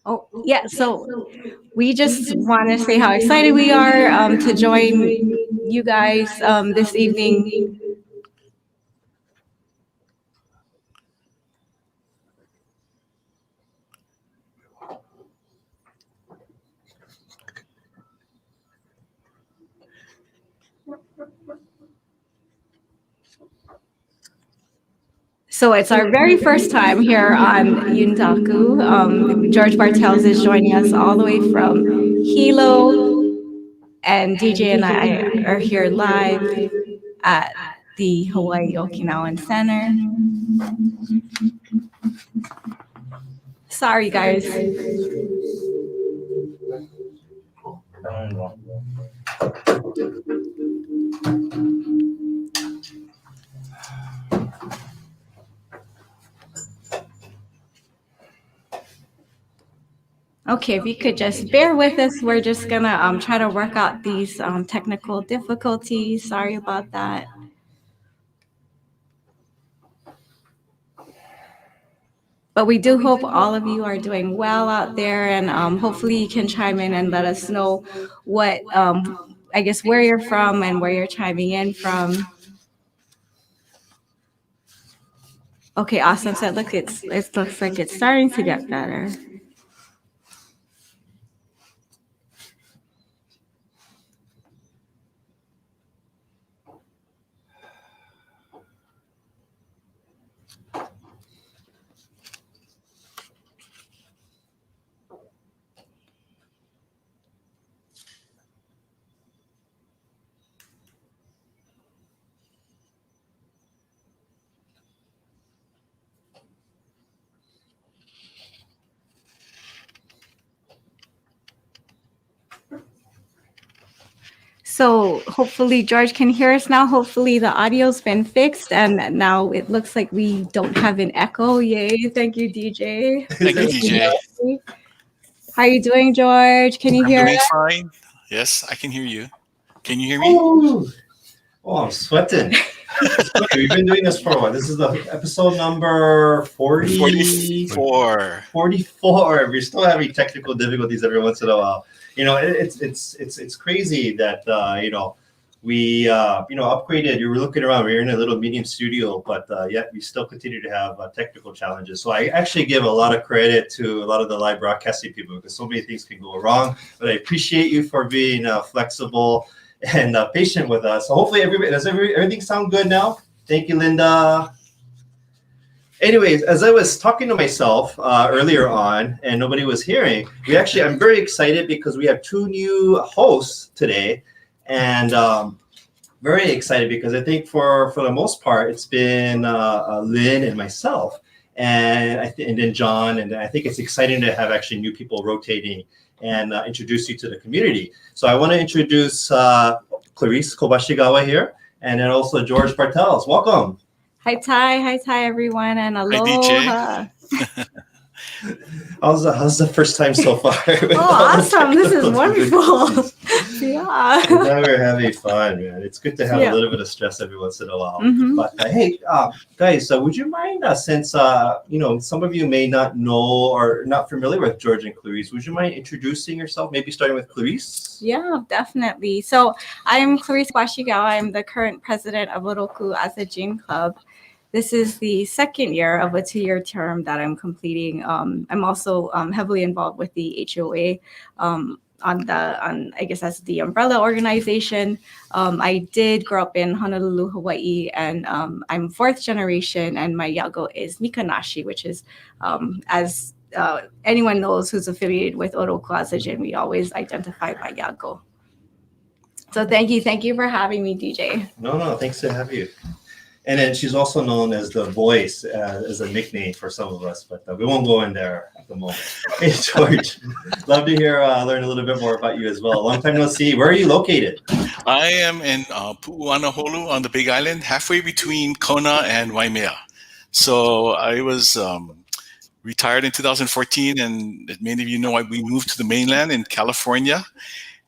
Oh, yeah. So we just want to say how excited we are to join you guys this evening. So it's our very first time here on Yuntaku. George Bartels is joining us all the way from Hilo, and DJ and I are here live at the Hawaii Okinawan Center. Sorry, guys. Okay, if you could just bear with us, we're just gonna try to work out these technical difficulties. Sorry about that. But we do hope all of you are doing well out there, and hopefully you can chime in and let us know what, I guess, where you're from and where you're chiming in from. Okay, awesome. So look, it looks like it's starting to get better. So hopefully George can hear us now. Hopefully the audio's been fixed, and now it looks like we don't have an echo. Yay! Thank you, DJ. Thank you, DJ. How are you doing, George? Can you I'm hear doing us? fine. Yes, I can hear you. Can you hear me? Oh, I'm sweating. It's funny, we've been doing this for a while. This is the episode number 44. 44. We're still having technical difficulties every once in a while. You know, it's crazy that we upgraded. You were looking around. We were in a little medium studio, but yet we still continue to have technical challenges. So I actually give a lot of credit to a lot of the live broadcasting people because so many things can go wrong. But I appreciate you for being flexible and patient with us. So hopefully everything sound good now? Thank you, Linda. Anyways, as I was talking to myself earlier on and nobody was hearing, I'm very excited because we have two new hosts today, and very excited because I think for the most part it's been Lynn and myself, and and then John, and I think it's exciting to have actually new people rotating and introduce you to the community. So I want to introduce Clarisse Kobashigawa here, and then also George Bartels. Welcome. Hi, Ty, everyone, and aloha. DJ. How's the first time so far? Oh, awesome. This is wonderful. Yeah. Now we're having fun, man. It's good to have a little bit of stress every once in a while. Mm-hmm. But hey, guys, would you mind, since some of you may not know or not familiar with George and Clarisse, would you mind introducing yourself? Maybe starting with Clarisse? Yeah, definitely. So I'm Clarisse Kobashigawa. I'm the current president of Oroku Azajin Club. This is the second year of a 2-year term that I'm completing. I'm also heavily involved with the HUOA on I guess as the umbrella organization. I did grow up in Honolulu, Hawaii, and I'm fourth generation, and my yago is Mikanashi, which is as anyone knows who's affiliated with Oroku Azajin, we always identify by yago. So thank you for having me, DJ. No, thanks to have you. And then she's also known as the voice, as a nickname for some of us, but we won't go in there at the moment. Hey, George, love to learn a little bit more about you as well. Long time no see. Where are you located? I am in Pu'uanahulu on the Big Island, halfway between Kona and Waimea. So I was retired in 2014, and many of you know we moved to the mainland in California,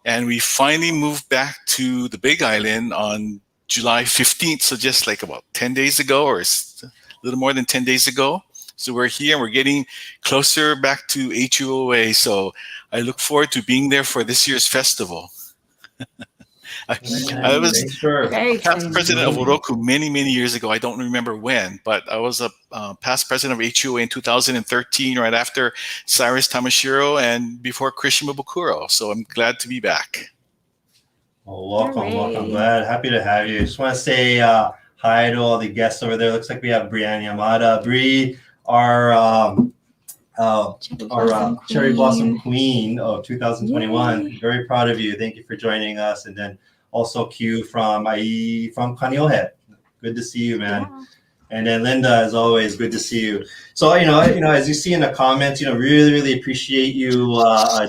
and we finally moved back to the Big Island on July 15th, so just like about 10 days ago, or a little more than 10 days ago. So we're here and we're getting closer back to HUOA. So I look forward to being there for this year's festival. I was Thanks for Very past exciting. president of Oroku many years ago. I don't remember when, but I was a past president of HUOA in 2013, right after Cyrus Tamashiro and before Christian Mabukuro. So I'm glad to be back. Well, welcome. Hooray. Glad, happy to have you. Just want to say hi to all the guests over there. Looks like we have Brianne Yamada, Bree, our Cherry Blossom Queen of 2021. Yay. Very proud of you. Thank you for joining us. And then also Q from Kaneohe. Good to see you, man. Yeah. And then Linda, as always, good to see you. So, as you see in the comments, really appreciate you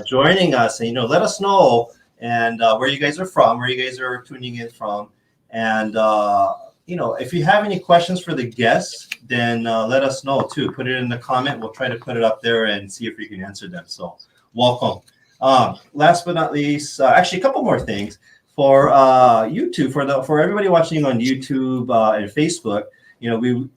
joining us. And, let us know and where you guys are from, where you guys are tuning in from. And, if you have any questions for the guests, then let us know too. Put it in the comment. We'll try to put it up there and see if we can answer them. So welcome. Last but not least, actually a couple more things for YouTube, for everybody watching on YouTube and Facebook. We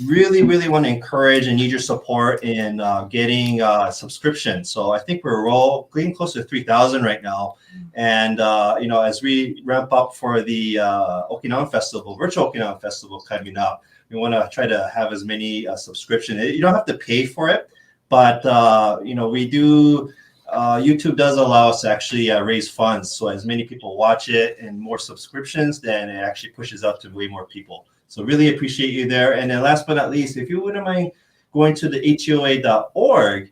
really want to encourage and need your support in getting subscriptions. So I think we're all getting close to 3,000 right now. And, as we ramp up for the Okinawan Festival, Virtual Okinawan Festival coming up, we want to try to have as many subscriptions. You don't have to pay for it, but, we do, YouTube does allow us to actually raise funds. So as many people watch it and more subscriptions, then it actually pushes out to way more people. So really appreciate you there. And then last but not least, if you wouldn't mind going to the HUOA.org,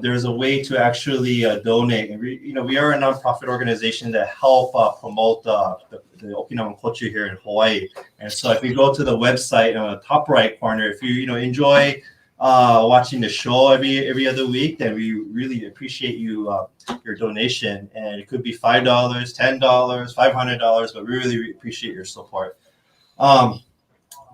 there's a way to actually donate. And we are a nonprofit organization that help promote the Okinawan culture here in Hawaii. And so if you go to the website on the top right corner, if you enjoy watching the show every other week, then we really appreciate your donation. And it could be $5, $10, $500, but we really appreciate your support.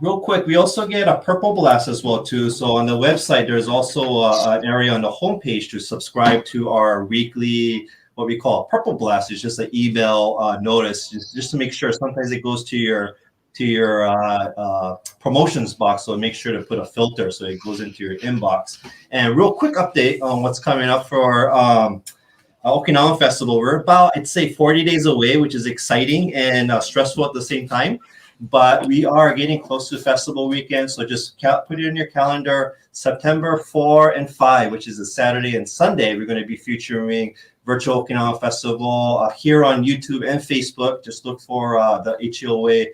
Real quick, we also get a Purple Blast as well too. So on the website, there's also an area on the homepage to subscribe to our weekly, what we call Purple Blast. It's just an email notice, just to make sure. Sometimes it goes to your promotions box, so make sure to put a filter so it goes into your inbox. And real quick update on what's coming up for Okinawan Festival. We're about, I'd say, 40 days away, which is exciting and stressful at the same time. But we are getting close to festival weekend, so just put it in your calendar. September 4 and 5, which is a Saturday and Sunday, we're going to be featuring Virtual Okinawan Festival here on YouTube and Facebook. Just look for the HUOA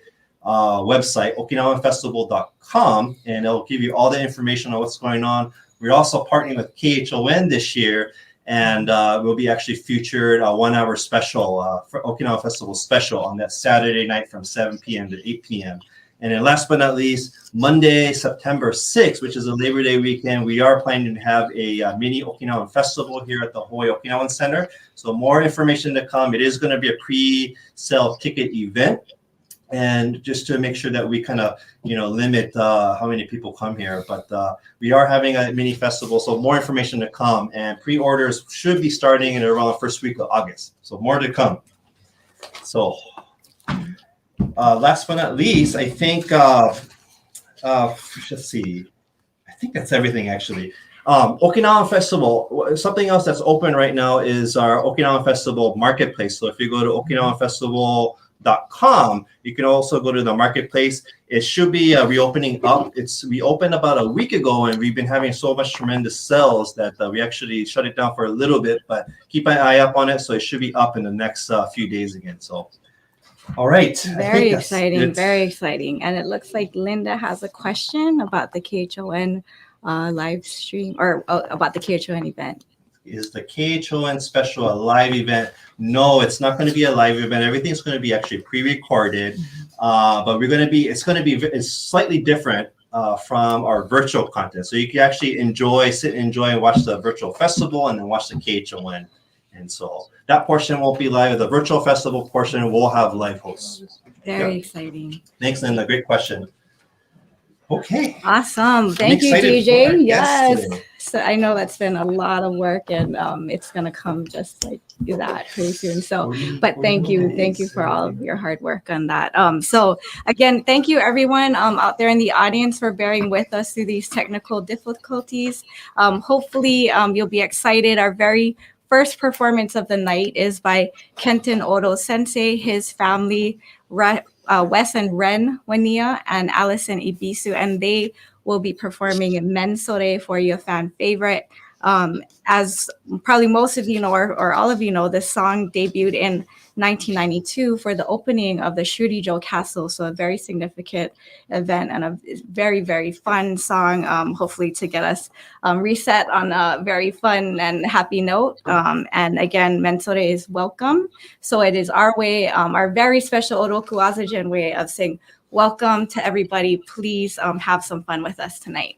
website, okinawanfestival.com, and it'll give you all the information on what's going on. We're also partnering with KHON this year, and we'll be actually featured a 1 hour special for Okinawa Festival special on that Saturday night from 7 p.m. to 8 p.m. And then last but not least, Monday, September 6th, which is a Labor Day weekend, we are planning to have a mini Okinawan Festival here at the HUOA Okinawan Center. So more information to come. It is going to be a pre-sale ticket event. And just to make sure that we kind of, limit how many people come here. But we are having a mini festival, so more information to come. And pre-orders should be starting in around the first week of August. So more to come. So last but not least, I think, let's see. I think that's everything, actually. Okinawan Festival, something else that's open right now is our Okinawan Festival Marketplace. So if you go to okinawanfestival.com, you can also go to the marketplace. It should be reopening up. We opened about a week ago, and we've been having so much tremendous sales that we actually shut it down for a little bit, but keep an eye up on it. So it should be up in the next few days again. So, all right. Very exciting. Very exciting. And it looks like Linda has a question about the KHON live stream, or about the KHON event. Is the KHON special a live event? No, it's not going to be a live event. Everything's going to be actually pre-recorded, but it's slightly different from our virtual content. So you can actually sit and enjoy and watch the virtual festival and then watch the KHON. And so that portion won't be live. The virtual festival portion will have live hosts. Very exciting. Thanks, Linda. Great question. Okay. Awesome. Thank you, excited for our DJ. guest Yes. today. So I know that's been a lot of work, and it's gonna come just like that pretty soon. So, but thank you for all of your hard work on that. So again, thank you everyone out there in the audience for bearing with us through these technical difficulties. Hopefully, you'll be excited. Our very first performance of the night is by Kenton Odo Sensei, his family, Wes and Ren Wania, and Allison Ibisu, and they will be performing Mensore for your fan favorite. As probably most of you know, or all of you know, this song debuted in 1992 for the opening of the Shurijo Castle. So a very significant event and a very, very fun song, hopefully to get us reset on a very fun and happy note. And again, Mensore is welcome. So it is our way, our very special Oroku Azajin way of saying welcome to everybody. Please have some fun with us tonight.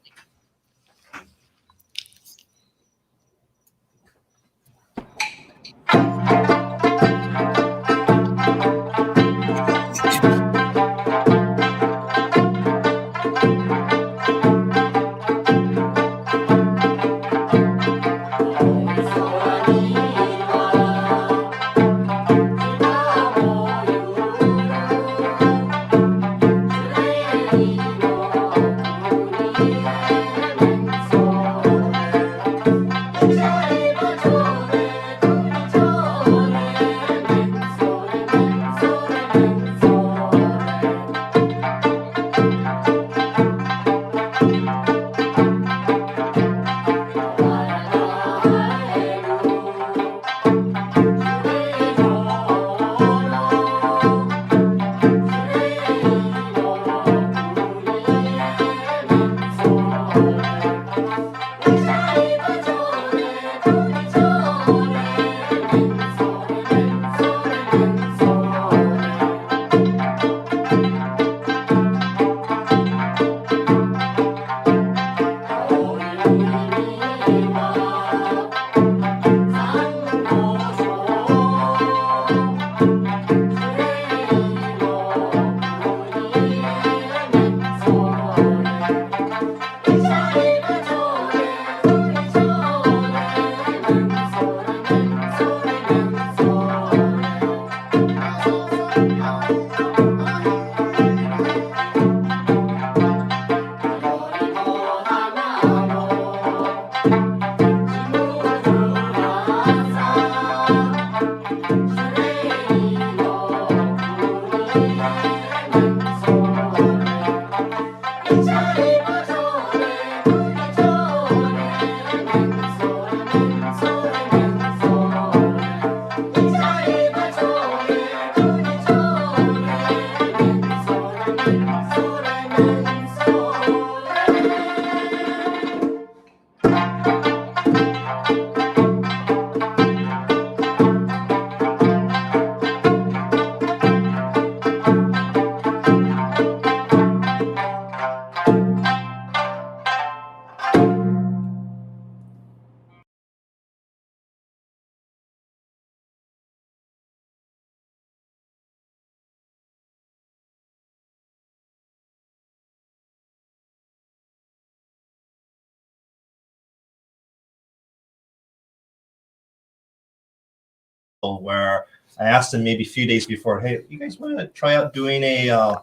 Where I asked them maybe a few days before, hey, you guys want to try out doing a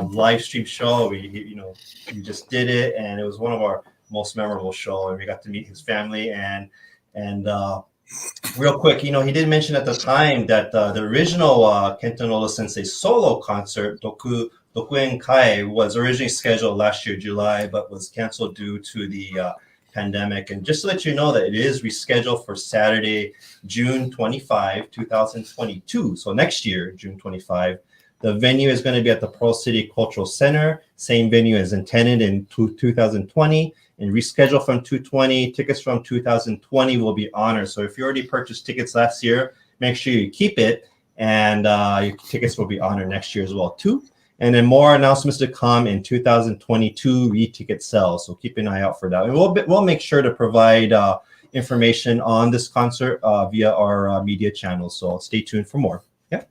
live stream show? We just did it, and it was one of our most memorable show, and we got to meet his family. And real quick, he did mention at the time that the original Kenton Odo Sensei solo concert, Dokuen Kai, was originally scheduled last year, July, but was canceled due to the pandemic. And just to let you know that it is rescheduled for Saturday, June 25, 2022. So next year, June 25. The venue is going to be at the Pearl City Cultural Center, same venue as intended in 2020, and rescheduled from 2020. Tickets from 2020 will be honored. So if you already purchased tickets last year, make sure you keep it, and your tickets will be honored next year as well too. And then more announcements to come in 2022 e-ticket sales. So keep an eye out for that. And we'll make sure to provide information on this concert via our media channels. So stay tuned for more. Yeah.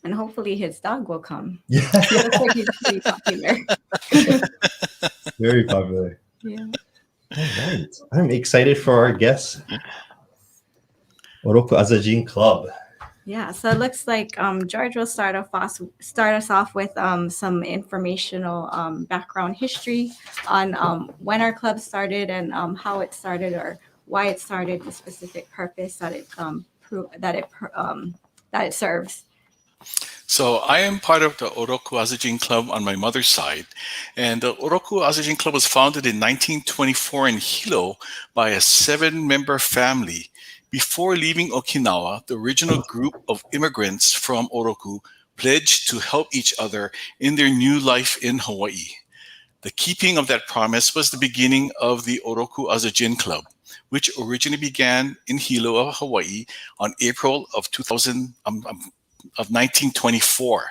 and hopefully his dog will come. Yeah, Looks like he's pretty popular. very popular. Yeah. All right. I'm excited for our guest, Oroku Azajin Club. Yeah, so it looks like George will start us off with some informational background history on when our club started and how it started or why it started, the specific purpose that it serves. So I am part of the Oroku Azajin Club on my mother's side. And the Oroku Azajin Club was founded in 1924 in Hilo by a 7-member family. Before leaving Okinawa, the original group of immigrants from Oroku pledged to help each other in their new life in Hawaii. The keeping of that promise was the beginning of the Oroku Azajin Club, which originally began in Hilo, Hawaii on April of 1924.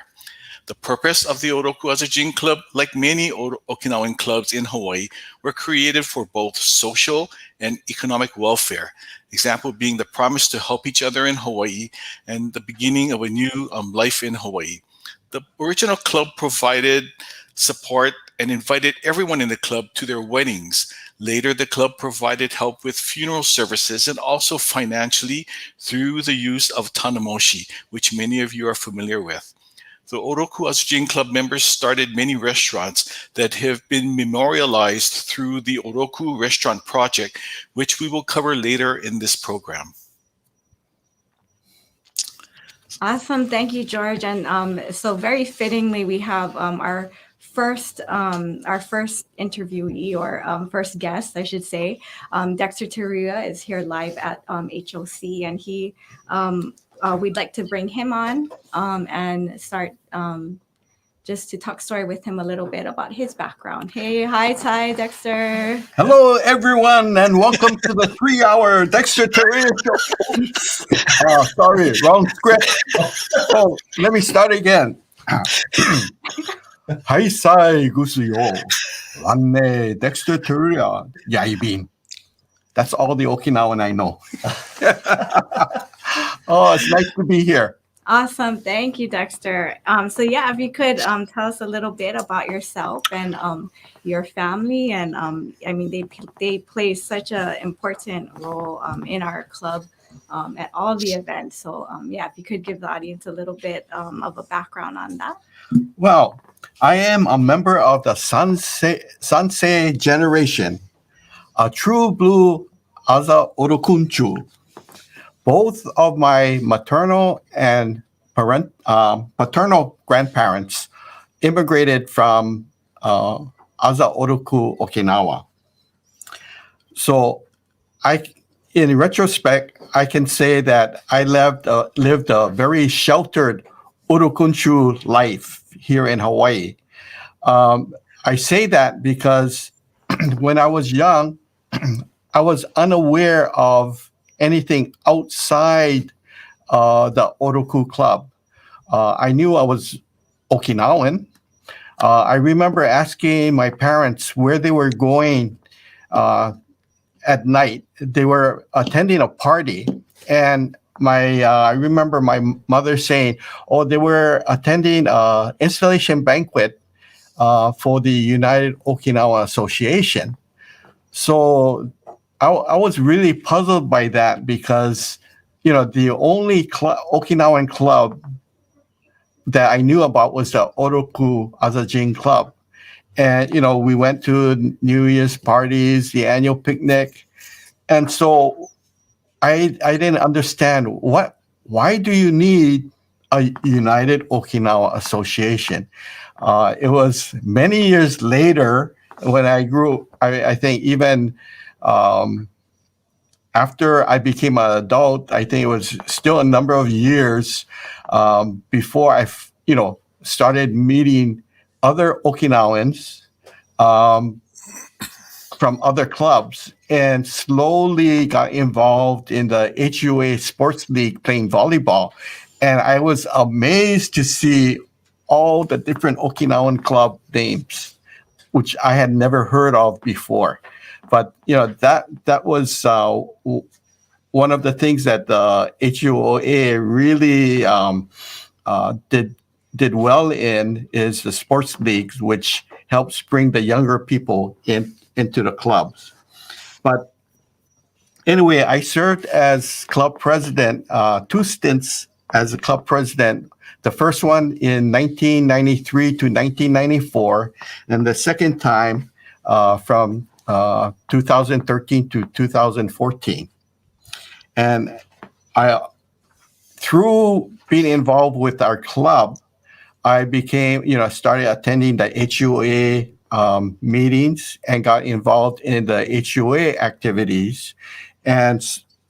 The purpose of the Oroku Azajin Club, like many Okinawan clubs in Hawaii, were created for both social and economic welfare. Example being the promise to help each other in Hawaii and the beginning of a new life in Hawaii. The original club provided support and invited everyone in the club to their weddings. Later, the club provided help with funeral services and also financially through the use of tanamoshi, which many of you are familiar with. The Oroku Azajin Club members started many restaurants that have been memorialized through the Oroku Restaurant Project, which we will cover later in this program. Awesome, thank you, George. And so very fittingly, we have our first interviewee or first guest, I should say. Dexter Teruya is here live at HOC, and we'd like to bring him on and start just to talk story with him a little bit about his background. Hi, Dexter. Hello, everyone, and welcome to the 3-hour Dexter Teruya show. Sorry, wrong script. Oh, let me start again. Haisai gusuyo. Wanne Dexter Teruya. Yaibin. That's all the Okinawan I know. Oh, it's nice to be here. Awesome. Thank you, Dexter. So yeah, if you could tell us a little bit about yourself and your family. And I mean, they play such an important role in our club at all the events. So yeah, if you could give the audience a little bit of a background on that. Well, I am a member of the Sansei generation, a true blue Aza Orokunchu. Both of my maternal and paternal grandparents immigrated from Aza Oroku, Okinawa. So in retrospect, I can say that I lived a very sheltered Orokunchu life here in Hawaii. I say that because when I was young, I was unaware of anything outside the Oroku Club. I knew I was Okinawan. I remember asking my parents where they were going at night. They were attending a party, and I remember my mother saying, "Oh, they were attending an installation banquet for the United Okinawa Association." So I was really puzzled by that because, the only Okinawan club that I knew about was the Oroku Azajin Club. And, we went to New Year's parties, the annual picnic. And so I didn't understand why do you need a United Okinawa Association? It was many years later when I grew, I think even after I became an adult, I think it was still a number of years before I, started meeting other Okinawans from other clubs and slowly got involved in the HUOA Sports League playing volleyball. And I was amazed to see all the different Okinawan club names, which I had never heard of before. But that was one of the things that the HUOA really did well in is the sports leagues, which helps bring the younger people into the clubs. But anyway, I served as club president, 2 stints as a club president. The first one in 1993 to 1994, and the second time from 2013 to 2014. And through being involved with our club, I started attending the HUOA meetings and got involved in the HUOA activities. And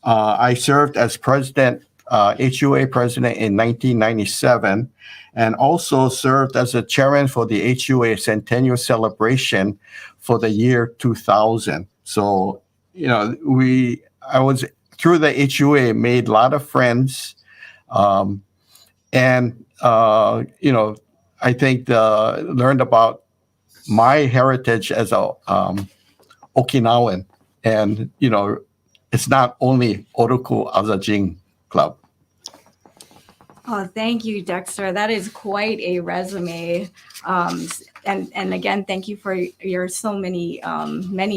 I served as HUOA president in 1997, and also served as a chairman for the HUOA Centennial Celebration for the year 2000. So, I was through the HUOA made a lot of friends, and I think learned about my heritage as a Okinawan, and it's not only Oroku Azajin Club. Oh, thank you, Dexter. That is quite a resume. And again, thank you for your so many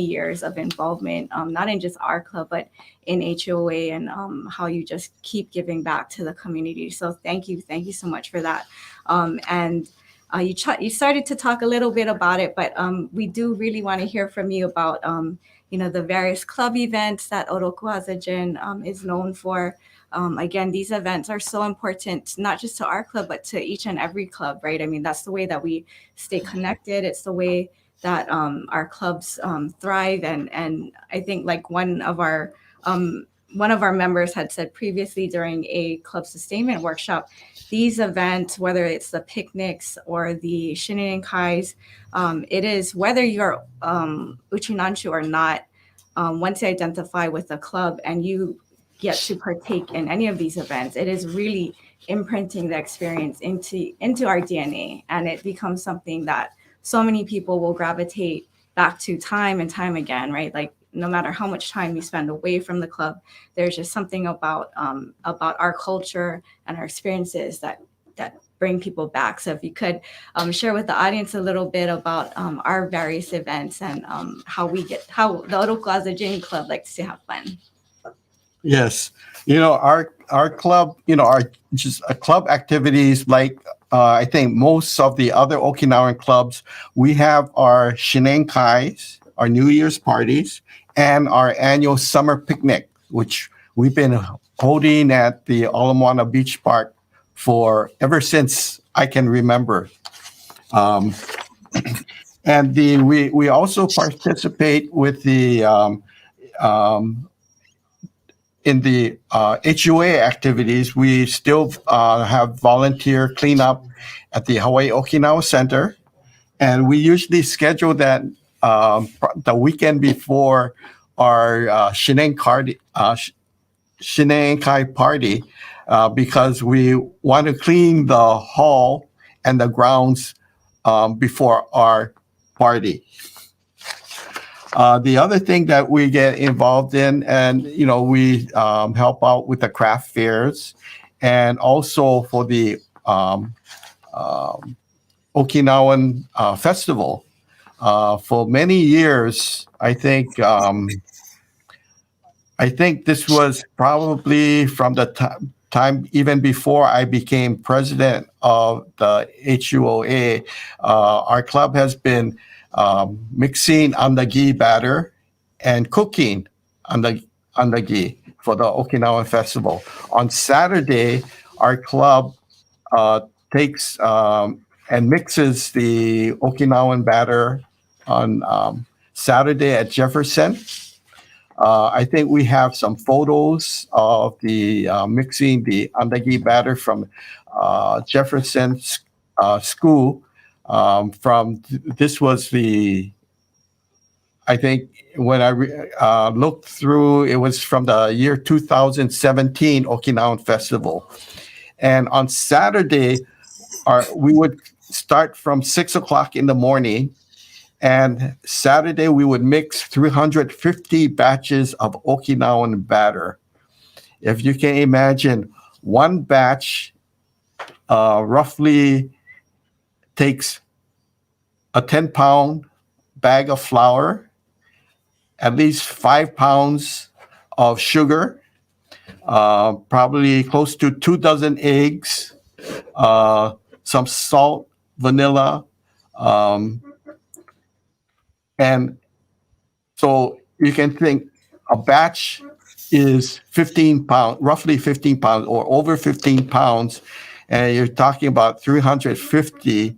years of involvement, not in just our club, but in HOA, and how you just keep giving back to the community. So thank you so much for that. And you started to talk a little bit about it, but we do really want to hear from you about the various club events that Oroku Azajin is known for. Again, these events are so important, not just to our club, but to each and every club, right? I mean, that's the way that we stay connected. It's the way that our clubs thrive. And I think like one of our members had said previously during a club sustainment workshop, these events, whether it's the picnics or the Shinnenkais, it is whether you're Uchinanchu or not, once you identify with a club and you get to partake in any of these events, it is really imprinting the experience into our DNA, and it becomes something that so many people will gravitate back to time and time again, right? Like no matter how much time you spend away from the club, there's just something about our culture and our experiences that bring people back. So if you could share with the audience a little bit about our various events and how the Oroku Azajin Club likes to have fun. Yes, our club, our just club activities like I think most of the other Okinawan clubs, we have our Shinnenkais, our New Year's parties, and our annual summer picnic, which we've been holding at the Alamoana Beach Park for ever since I can remember. And we also participate with the in the HUA activities. We still have volunteer cleanup at the Hawaii Okinawa Center, and we usually schedule that the weekend before our Shinenkai party because we want to clean the hall and the grounds before our party. The other thing that we get involved in, and we help out with the craft fairs, and also for the Okinawan festival. For many years, I think this was probably from the time even before I became president of the HUOA. Our club has been mixing andagi batter and cooking andagi for the Okinawan festival. On Saturday, our club takes and mixes the Okinawan batter on Saturday at Jefferson. I think we have some photos of the mixing the andagi batter from Jefferson School. This was I think when I looked through, it was from the year 2017 Okinawan Festival. And on Saturday, we would start from 6 o'clock in the morning. And Saturday, we would mix 350 batches of Okinawan batter. If you can imagine, one batch roughly takes a 10-pound bag of flour, at least 5 pounds of sugar, probably close to 2 dozen eggs, some salt, vanilla, and so you can think a batch is 15 pounds, roughly 15 pounds or over 15 pounds, and you're talking about 350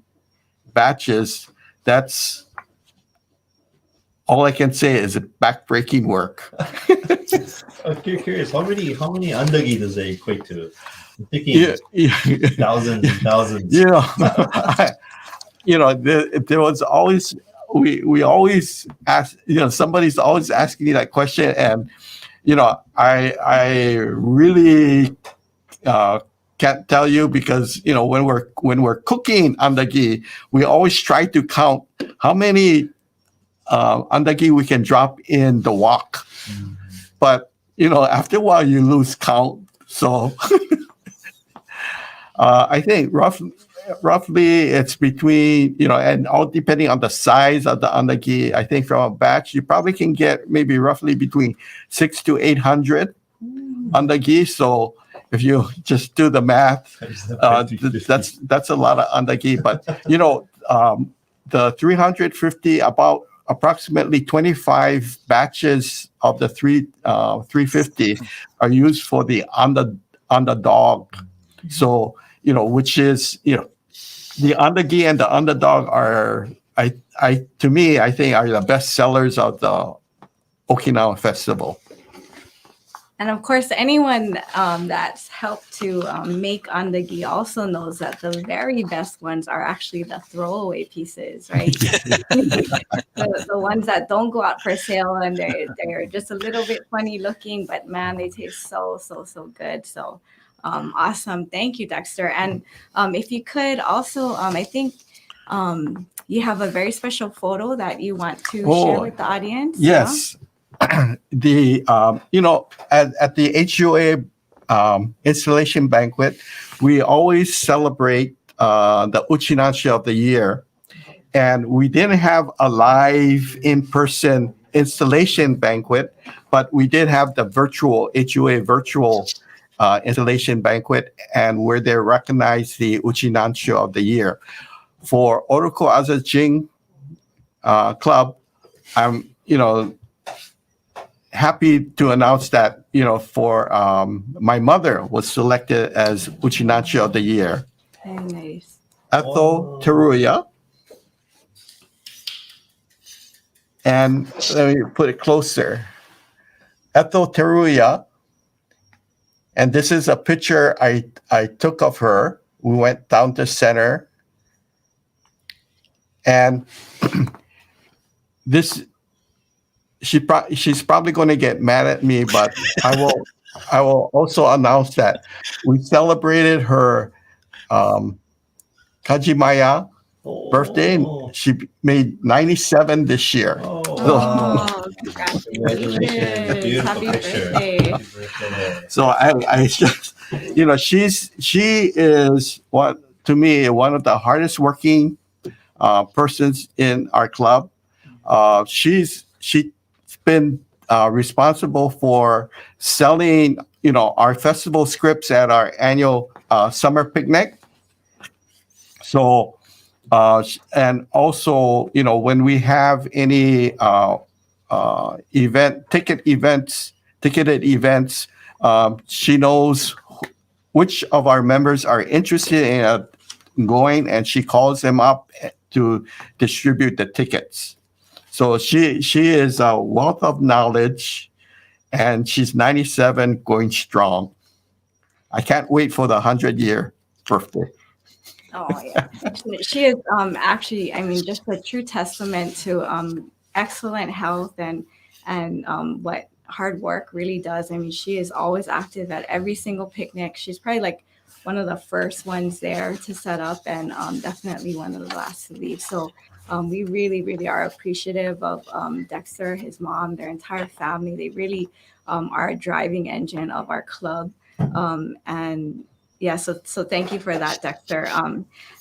batches. That's all I can say is backbreaking work. I'm curious, how many andagi does that equate to? I'm thinking thousands and thousands. There was always we always ask. Somebody's always asking me that question, and I really can't tell you because when we're cooking andagi, we always try to count how many andagi we can drop in the wok. But after a while you lose count. So I think roughly it's between and all depending on the size of the andagi. I think from a batch you probably can get maybe roughly between 600 to 800 andagi. So if you just do the math, that's a lot of andagi. But the 350, about approximately 25 batches of the 350 are used for the underdog. So which is the andagi and the underdog are I think are the best sellers of the Okinawa festival. And of course, anyone that's helped to make andagi also knows that the very best ones are actually the throwaway pieces, right? the ones that don't go out for sale and they're just a little bit funny looking, but man, they taste so good. So awesome. Thank you, Dexter. And if you could also, I think you have a very special photo that you want to share with the audience. Yes. The at the HUOA installation banquet, we always celebrate the Uchinashi of the year, and we didn't have a live in-person installation banquet, but we did have the virtual HUOA virtual installation banquet, and where they recognized the Uchinashi of the year. For Oroku Azajin Club, I'm happy to announce that for my mother was selected as Uchinashi of the year. Very nice. Teruya. And let me put it closer. Teruya. And this is a picture I took of her. We went down to center. And she's probably going to get mad at me, but I will also announce that we celebrated her Kajimaya birthday. She made 97 this year. Congratulations. Beautiful Happy picture. birthday. So I just she is to me one of the hardest working persons in our club. She's been responsible for selling, our festival scripts at our annual summer picnic. So, and also, when we have any ticketed events, she knows which of our members are interested in going, and she calls them up to distribute the tickets. So she is a wealth of knowledge, and she's 97, going strong. I can't wait for the 100-year birthday. Oh yeah, she is actually, just a true testament to excellent health and what hard work really does. She is always active at every single picnic. She's probably like one of the first ones there to set up, and definitely one of the last to leave. So we really, really are appreciative of Dexter, his mom, their entire family. They really are a driving engine of our club. And Yeah, so thank you for that, Dexter.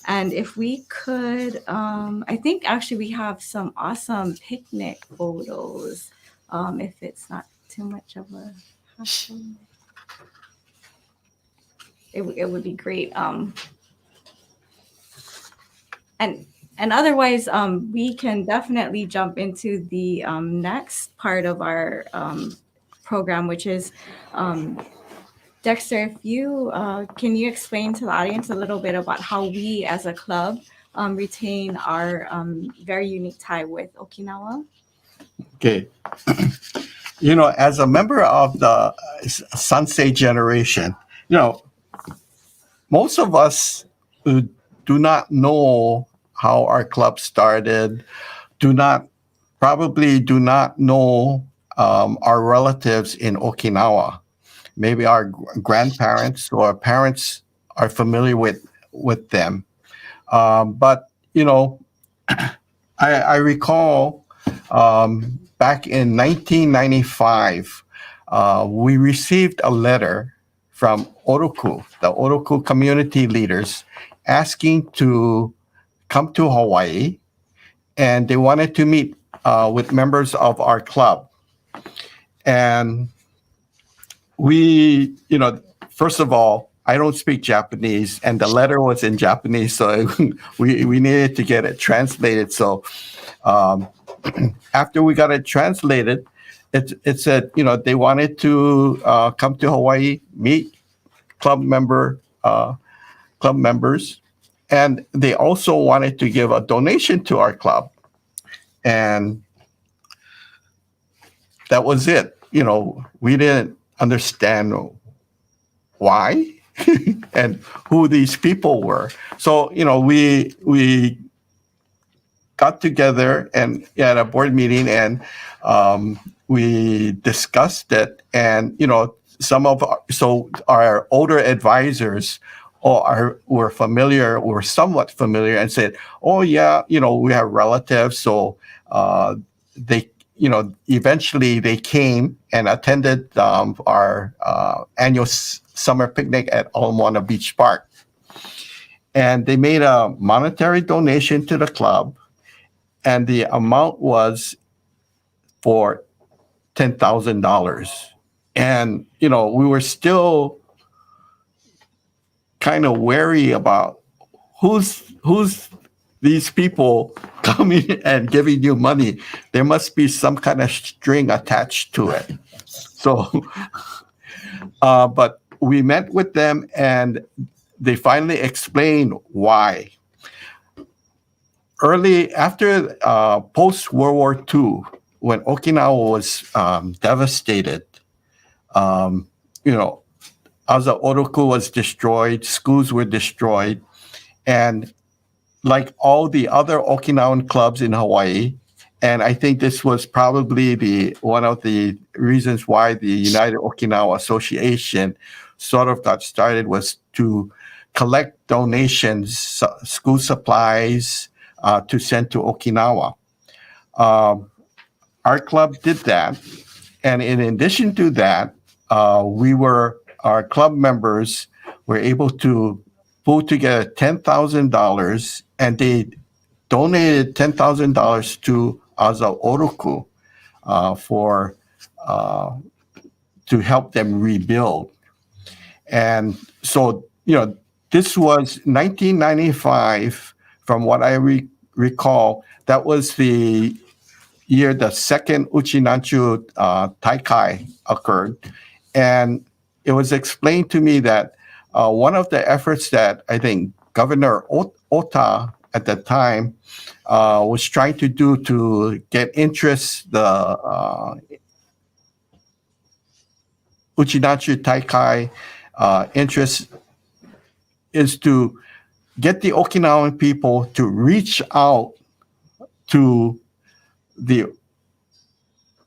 And if we could, I think actually we have some awesome picnic photos. If it's not too much of a hassle, it would be great. And otherwise, we can definitely jump into the next part of our program, which is Dexter, if you can you explain to the audience a little bit about how we as a club retain our very unique tie with Okinawa? Okay. As a member of the Sansei generation, most of us who do not know how our club started, probably do not know our relatives in Okinawa. Maybe our grandparents or parents are familiar with them. But I recall back in 1995, we received a letter from Oroku, the Oroku community leaders, asking to come to Hawaii, and they wanted to meet with members of our club. And we, first of all, I don't speak Japanese, and the letter was in Japanese, so we needed to get it translated. So after we got it translated, it said, they wanted to come to Hawaii, meet club members, and they also wanted to give a donation to our club. And that was it. We didn't understand why and who these people were. So, we got together and at a board meeting, and we discussed it. And our older advisors were somewhat familiar, and said, "Oh yeah, we have relatives." So they, eventually they came and attended our annual summer picnic at Ala Moana Beach Park, and they made a monetary donation to the club. And the amount was for $10,000. And, we were still kind of wary about who's these people coming and giving you money. There must be some kind of string attached to it. So, but we met with them, and they finally explained why. Early after post-World War II, when Okinawa was devastated, Aza Oroku was destroyed, schools were destroyed, and like all the other Okinawan clubs in Hawaii, and I think this was probably one of the reasons why the United Okinawa Association sort of got started, was to collect donations, school supplies, to send to Okinawa. Our club did that. And in addition to that, our club members were able to pull together $10,000, and they donated $10,000 to Aza Oroku to help them rebuild. And so, this was 1995. From what I recall, that was the year the second Uchinanchu Taikai occurred. And it was explained to me that one of the efforts that I think Governor Ota at the time was trying to do to get interest, the Uchinanchu Taikai interest, is to get the Okinawan people to reach out to the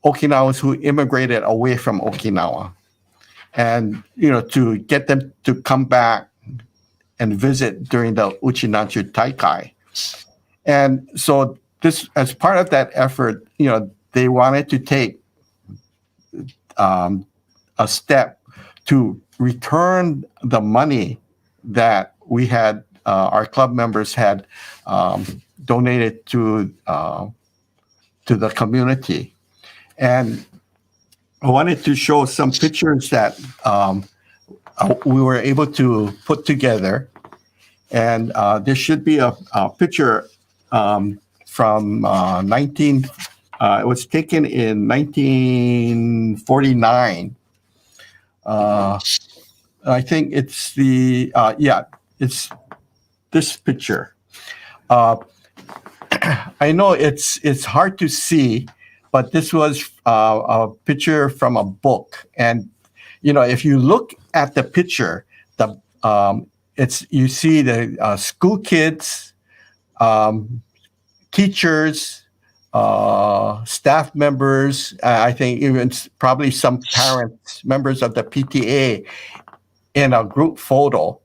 Okinawans who immigrated away from Okinawa, and to get them to come back and visit during the Uchinanchu Taikai. And so this, as part of that effort, they wanted to take a step to return the money that we had, our club members had donated to the community. And I wanted to show some pictures that we were able to put together. And there should be a picture from it was taken in 1949. I think it's it's this picture. I know it's hard to see, but this was a picture from a book. And if you look at the picture, you see the school kids, teachers, staff members. I think even probably some parents, members of the PTA, in a group photo.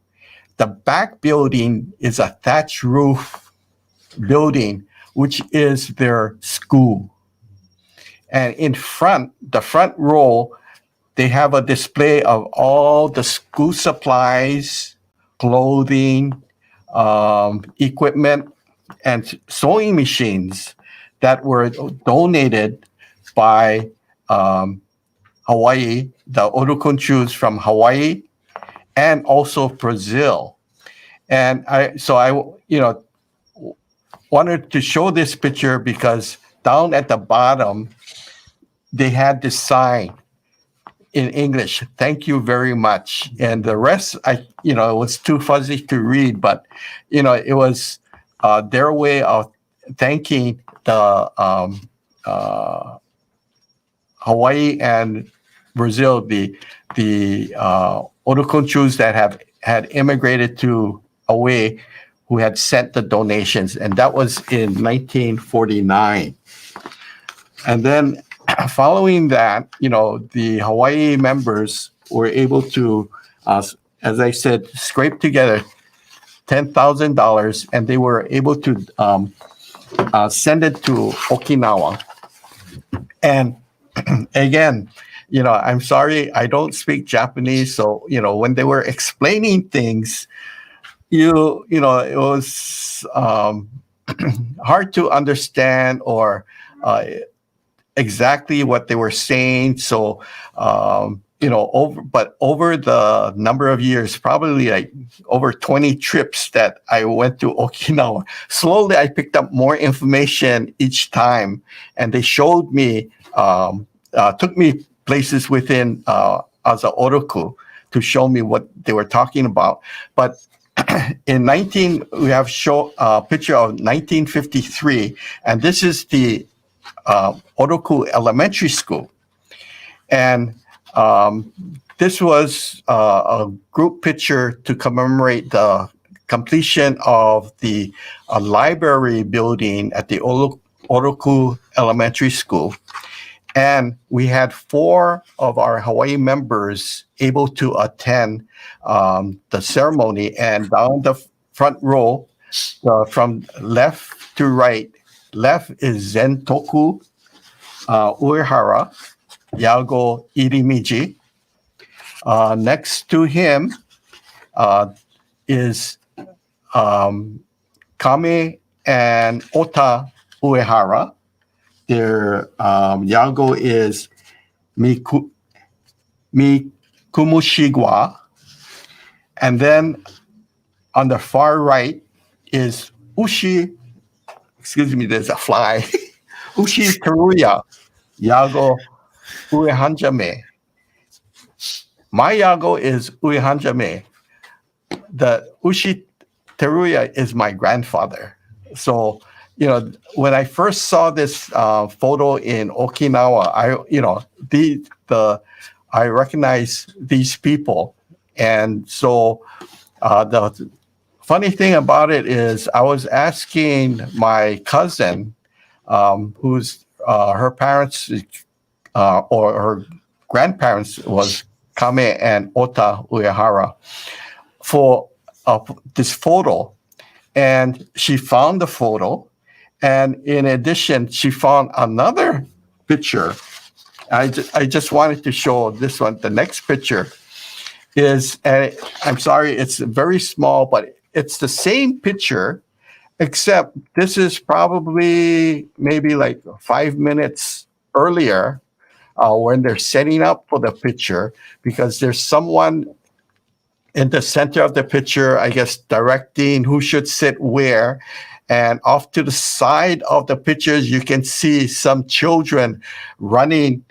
The back building is a thatch roof building, which is their school. And in the front row, they have a display of all the school supplies, clothing, equipment, and sewing machines that were donated by Hawaii, the Orokunchus from Hawaii, and also Brazil. And I wanted to show this picture because down at the bottom, they had this sign in English, "Thank you very much." And the rest, it was too fuzzy to read, but, it was their way of thanking the Hawaii and Brazil, the Orokunchus that had immigrated to Hawaii, who had sent the donations. And that was in 1949. And then following that, the Hawaii members were able to, as I said, scrape together $10,000, and they were able to send it to Okinawa. And again, I'm sorry, I don't speak Japanese. So, when they were explaining things, it was hard to understand or exactly what they were saying. So, over the number of years, probably like over 20 trips that I went to Okinawa, slowly I picked up more information each time, and they showed me, took me places within as a Oroku to show me what they were talking about. But we have a picture of 1953, and this is the Oroku Elementary School. And this was a group picture to commemorate the completion of the library building at the Oroku Elementary School. And we had 4 of our Hawaii members able to attend the ceremony. And down the front row, from left to right, left is Zentoku Uehara, Yago Irimiji. Next to him is Kame and Ota Uehara. Their Yago is Mikumushigawa. And then on the far right is there's a fly. Ushi Teruya, Yago Uehanjame. My Yago is Uehanjame. The Ushi Teruya is my grandfather. So, when I first saw this photo in Okinawa, I recognize these people. And so the funny thing about it is I was asking my cousin, who's her parents or her grandparents was Kame and Ota Uehara, for this photo. And she found the photo. And in addition, she found another picture. I just wanted to show this one, the next picture. is, and I'm sorry, it's very small, but it's the same picture, except this is probably maybe like 5 minutes earlier when they're setting up for the picture, because there's someone in the center of the picture, I guess, directing who should sit where. And off to the side of the pictures, you can see some children running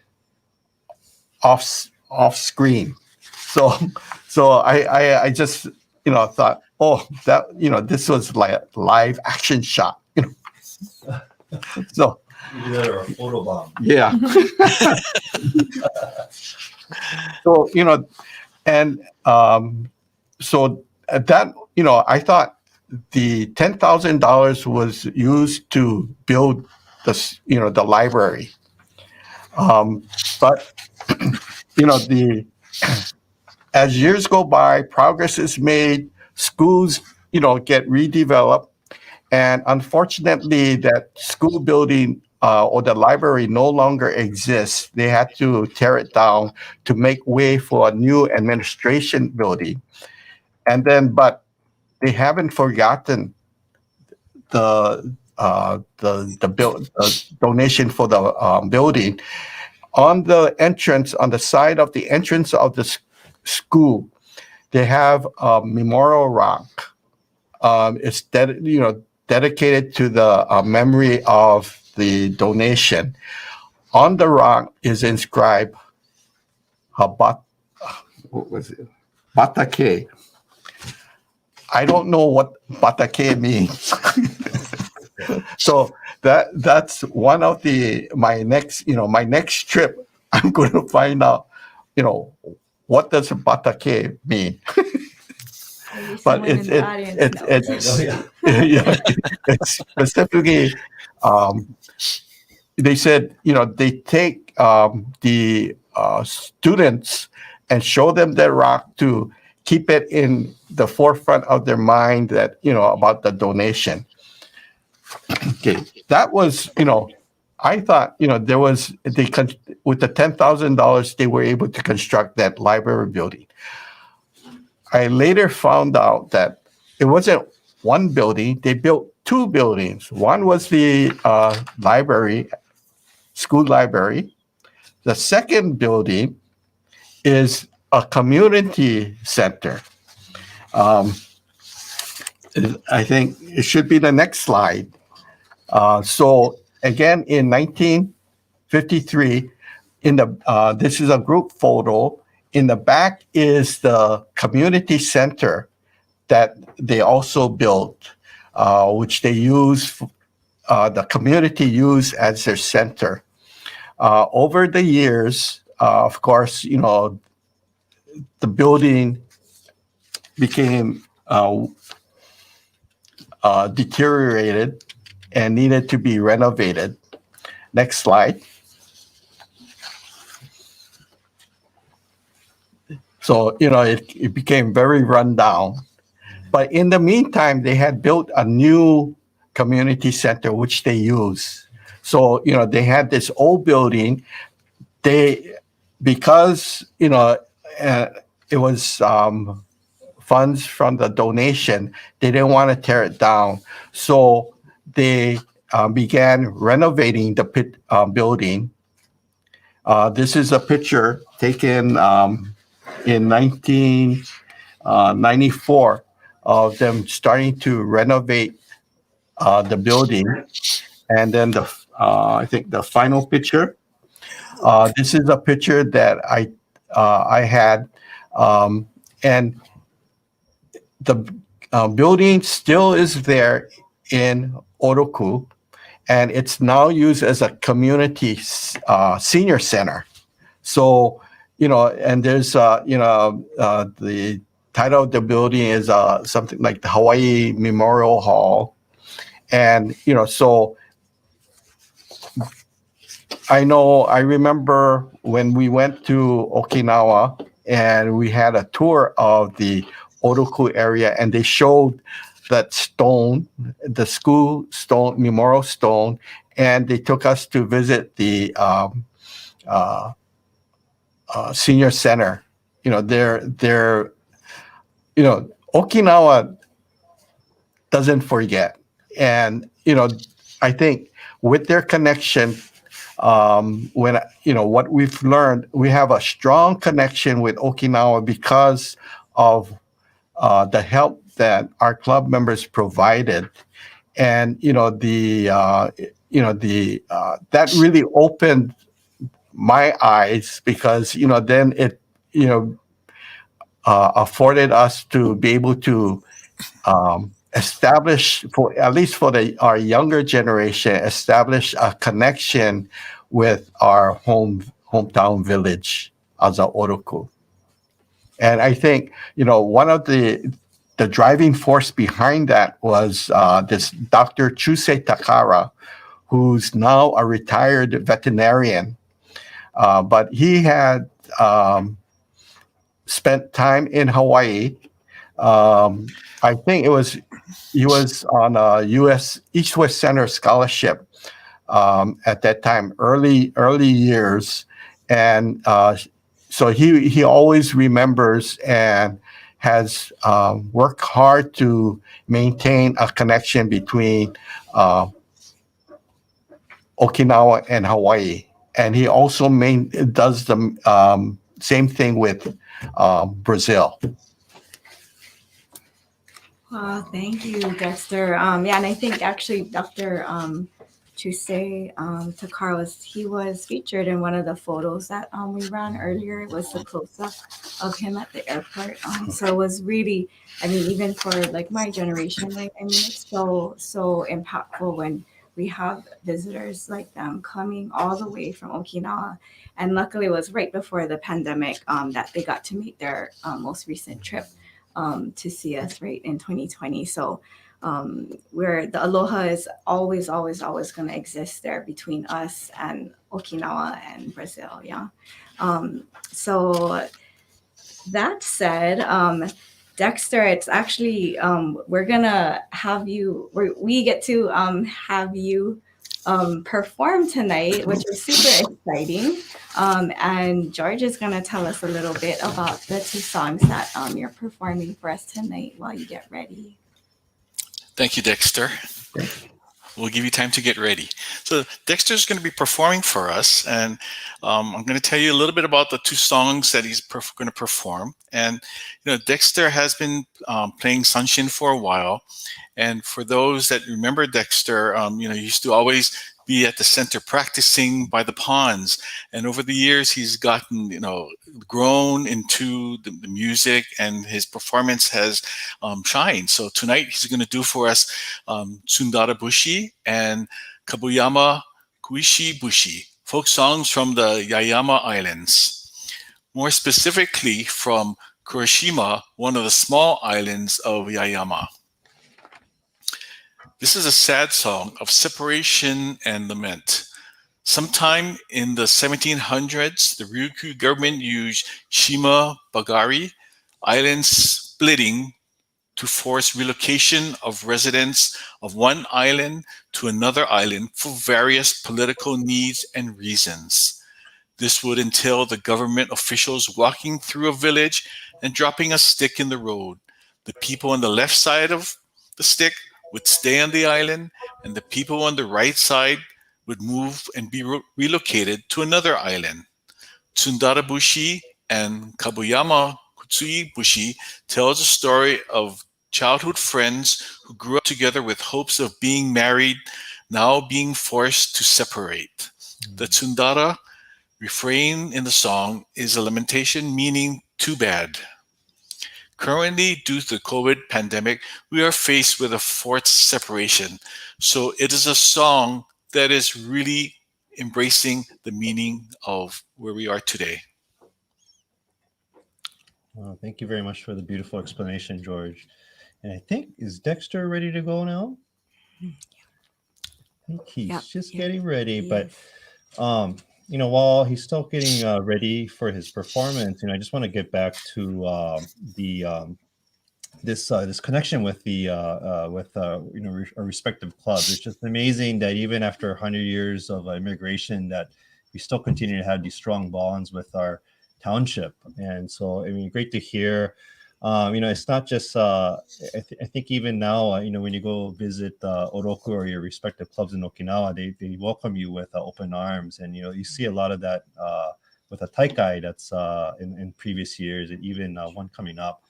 off screen. So I just thought, oh, that this was like a live action shot. So Either that or a photo bomb. yeah. So and so that I thought the $10,000 was used to build the library, but as years go by, progress is made, schools get redeveloped, and unfortunately that school building or the library no longer exists. They had to tear it down to make way for a new administration building. And then, but they haven't forgotten the donation for the building. On the entrance, on the side of the entrance of the school, they have a memorial rock. It's dedicated to the memory of the donation. On the rock is inscribed what was it? Batake. I don't know what batake means. So that's one of my next trip. I'm going to find out, what does batake mean? But it's specifically, they said, they take the students and show them the rock to keep it in the forefront of their mind that, about the donation. Okay, that was, I thought, there was, with the $10,000, they were able to construct that library building. I later found out that it wasn't one building, they built two buildings. One was the library, school library. The second building is a community center. I think it should be the next slide. So again, in 1953, this is a group photo. In the back is the community center that they also built, which they use, the community used as their center. Over the years, of course, the building became deteriorated and needed to be renovated. Next slide. So, it became very run down. But in the meantime, they had built a new community center, which they use. So, they had this old building. Because it was funds from the donation, they didn't want to tear it down. So they began renovating the building. This is a picture taken in 1994 of them starting to renovate the building. And then I think the final picture. This is a picture that I had, and the building still is there in Oroku, and it's now used as a community senior center. So, and there's, the title of the building is something like the Hawaii Memorial Hall. And, so I remember when we went to Okinawa and we had a tour of the Oroku area, and they showed that stone, the school stone, memorial stone, and they took us to visit the senior center. they're Okinawa doesn't forget, and I think with their connection, when what we've learned, we have a strong connection with Okinawa because of the help that our club members provided, and that really opened my eyes, because then it you know afforded us to be able to establish, for at least for our younger generation, establish a connection with our hometown village as a Oroku. And I think one of the driving force behind that was this Dr. Chusei Takara, who's now a retired veterinarian, but he had spent time in Hawaii. I think he was on a U.S. East West Center scholarship at that time, early years, and so he always remembers and has worked hard to maintain a connection between Okinawa and Hawaii, and he also does the same thing with Brazil. Wow, thank you, Dexter. Yeah, and I think actually Dr. Chusei Takara he was featured in one of the photos that we ran earlier. It was the close-up of him at the airport. So it was really, I mean, even for like my generation, like I mean, it's so impactful when we have visitors like them coming all the way from Okinawa. And luckily, it was right before the pandemic that they got to make their most recent trip to see us right in 2020. So where the aloha is always going to exist there between us and Okinawa and Brazil. Yeah. So that said, Dexter, it's actually we're gonna have you. We get to have you perform tonight, which is super exciting. And George is going to tell us a little bit about the two songs that you're performing for us tonight while you get ready. Thank you, Dexter. We'll give you time to get ready. So Dexter's going to be performing for us, and I'm going to tell you a little bit about the two songs that he's going to perform. And Dexter has been playing Sanshin for a while, and for those that remember Dexter, he used to always be at the center practicing by the ponds, and over the years he's gotten grown into the music, and his performance has shined. So tonight he's going to do for us Tsundara Bushi and Kabuyama Kuishi Bushi, folk songs from the Yaeyama Islands, more specifically from Kurashima, one of the small islands of Yaeyama. This is a sad song of separation and lament. Sometime in the 1700s, the Ryukyu government used shima bagari, island splitting, to force relocation of residents of one island to another island for various political needs and reasons. This would entail the government officials walking through a village and dropping a stick in the road. The people on the left side of the stick would stay on the island, and the people on the right side would move and be relocated to another island. Tsundara Bushi and Kabuyama Kutsui Bushi tells a story of childhood friends who grew up together with hopes of being married, now being forced to separate. The Tsundara refrain in the song is a lamentation meaning too bad. Currently, due to the COVID pandemic, we are faced with a forced separation. So it is a song that is really embracing the meaning of where we are today. Well, thank you very much for the beautiful explanation, George. And I think, is Dexter ready to go now? I think he's just getting ready, but while he's still getting ready for his performance, I just want to get back to this connection with our respective clubs. It's just amazing that even after 100 years of immigration, that we still continue to have these strong bonds with our township. And so, I mean, great to hear. It's not just, I think even now, when you go visit Oroku or your respective clubs in Okinawa, they welcome you with open arms. And, you see a lot of that with a taikai that's in previous years, and even one coming up.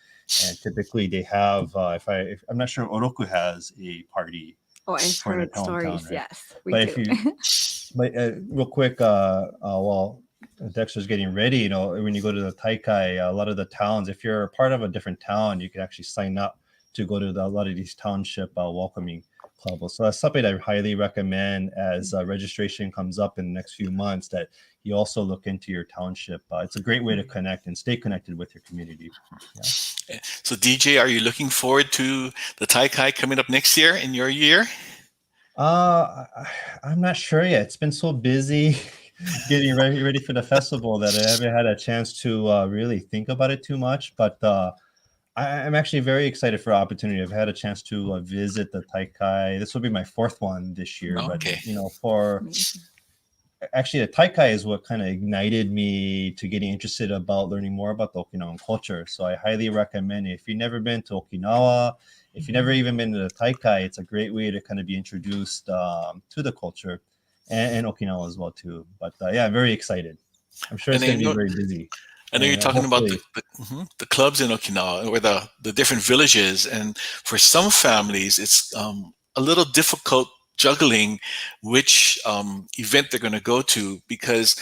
And typically they have, I'm not sure Oroku has a party. Oh, I've for heard the hometown, stories. right? Yes, we But do. But real quick, while Dexter's getting ready, when you go to the Taikai, a lot of the towns, if you're a part of a different town, you can actually sign up to go to a lot of these township welcoming clubs. So that's something I highly recommend as registration comes up in the next few months, that you also look into your township. It's a great way to connect and stay connected with your community. Yeah. So DJ, are you looking forward to the Taikai coming up next year in your year? I'm not sure yet. It's been so busy getting ready for the festival that I haven't had a chance to really think about it too much. But I'm actually very excited for the opportunity. I've had a chance to visit the Taikai. This will be my fourth one this year. Okay. But actually the Taikai is what kind of ignited me to getting interested about learning more about the Okinawan culture. So I highly recommend it. If you've never been to Okinawa, if you've never even been to the Taikai, it's a great way to kind of be introduced to the culture and Okinawa as well too. But yeah, I'm very excited. I'm sure it's going to be very busy. I know you're talking about hopefully the clubs in Okinawa, or the different villages, and for some families, it's a little difficult juggling which event they're going to go to, because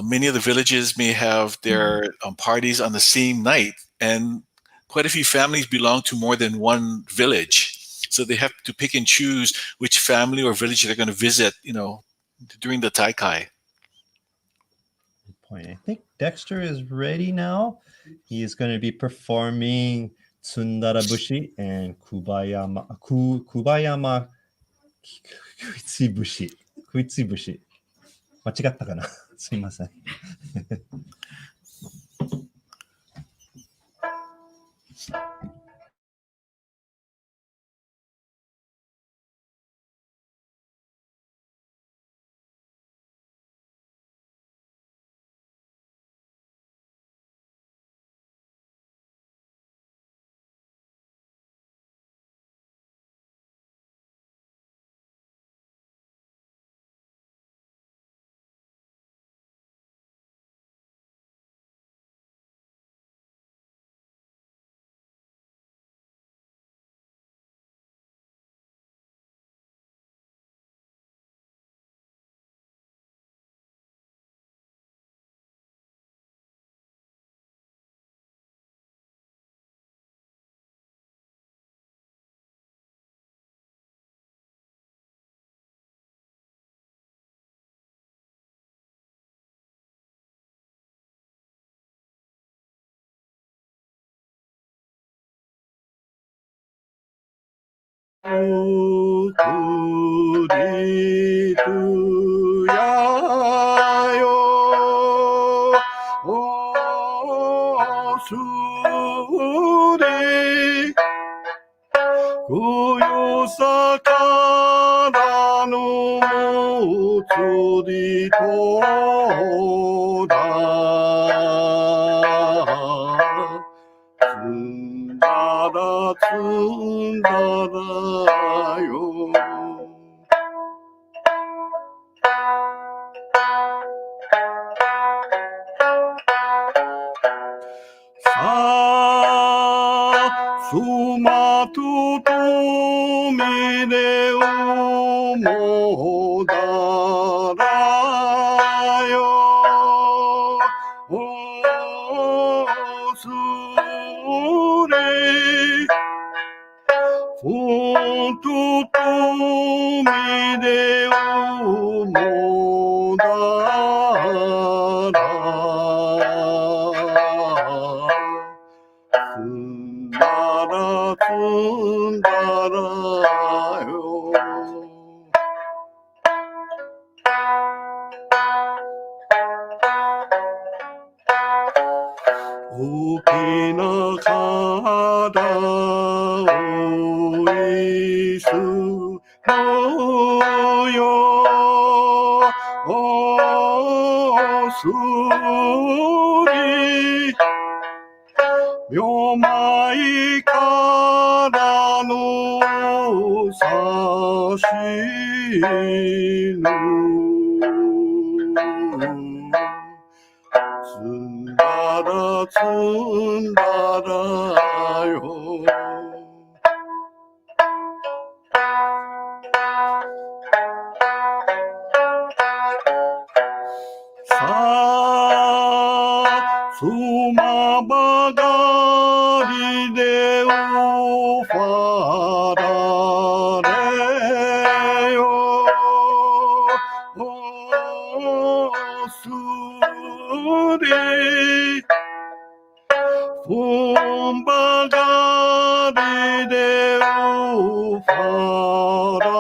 many of the villages may have their parties on the same night, and quite a few families belong to more than one village, so they have to pick and choose which family or village they're going to visit, during the Taikai. Point. I think Dexter is ready now. He is going to be performing Tsundarabushi and Kubayama Kuitsibushi. 間違ったかなすいません。 춘다라 춘다라요 수마바가리 데우 파라레요 수리 봄바가리 데우 파라레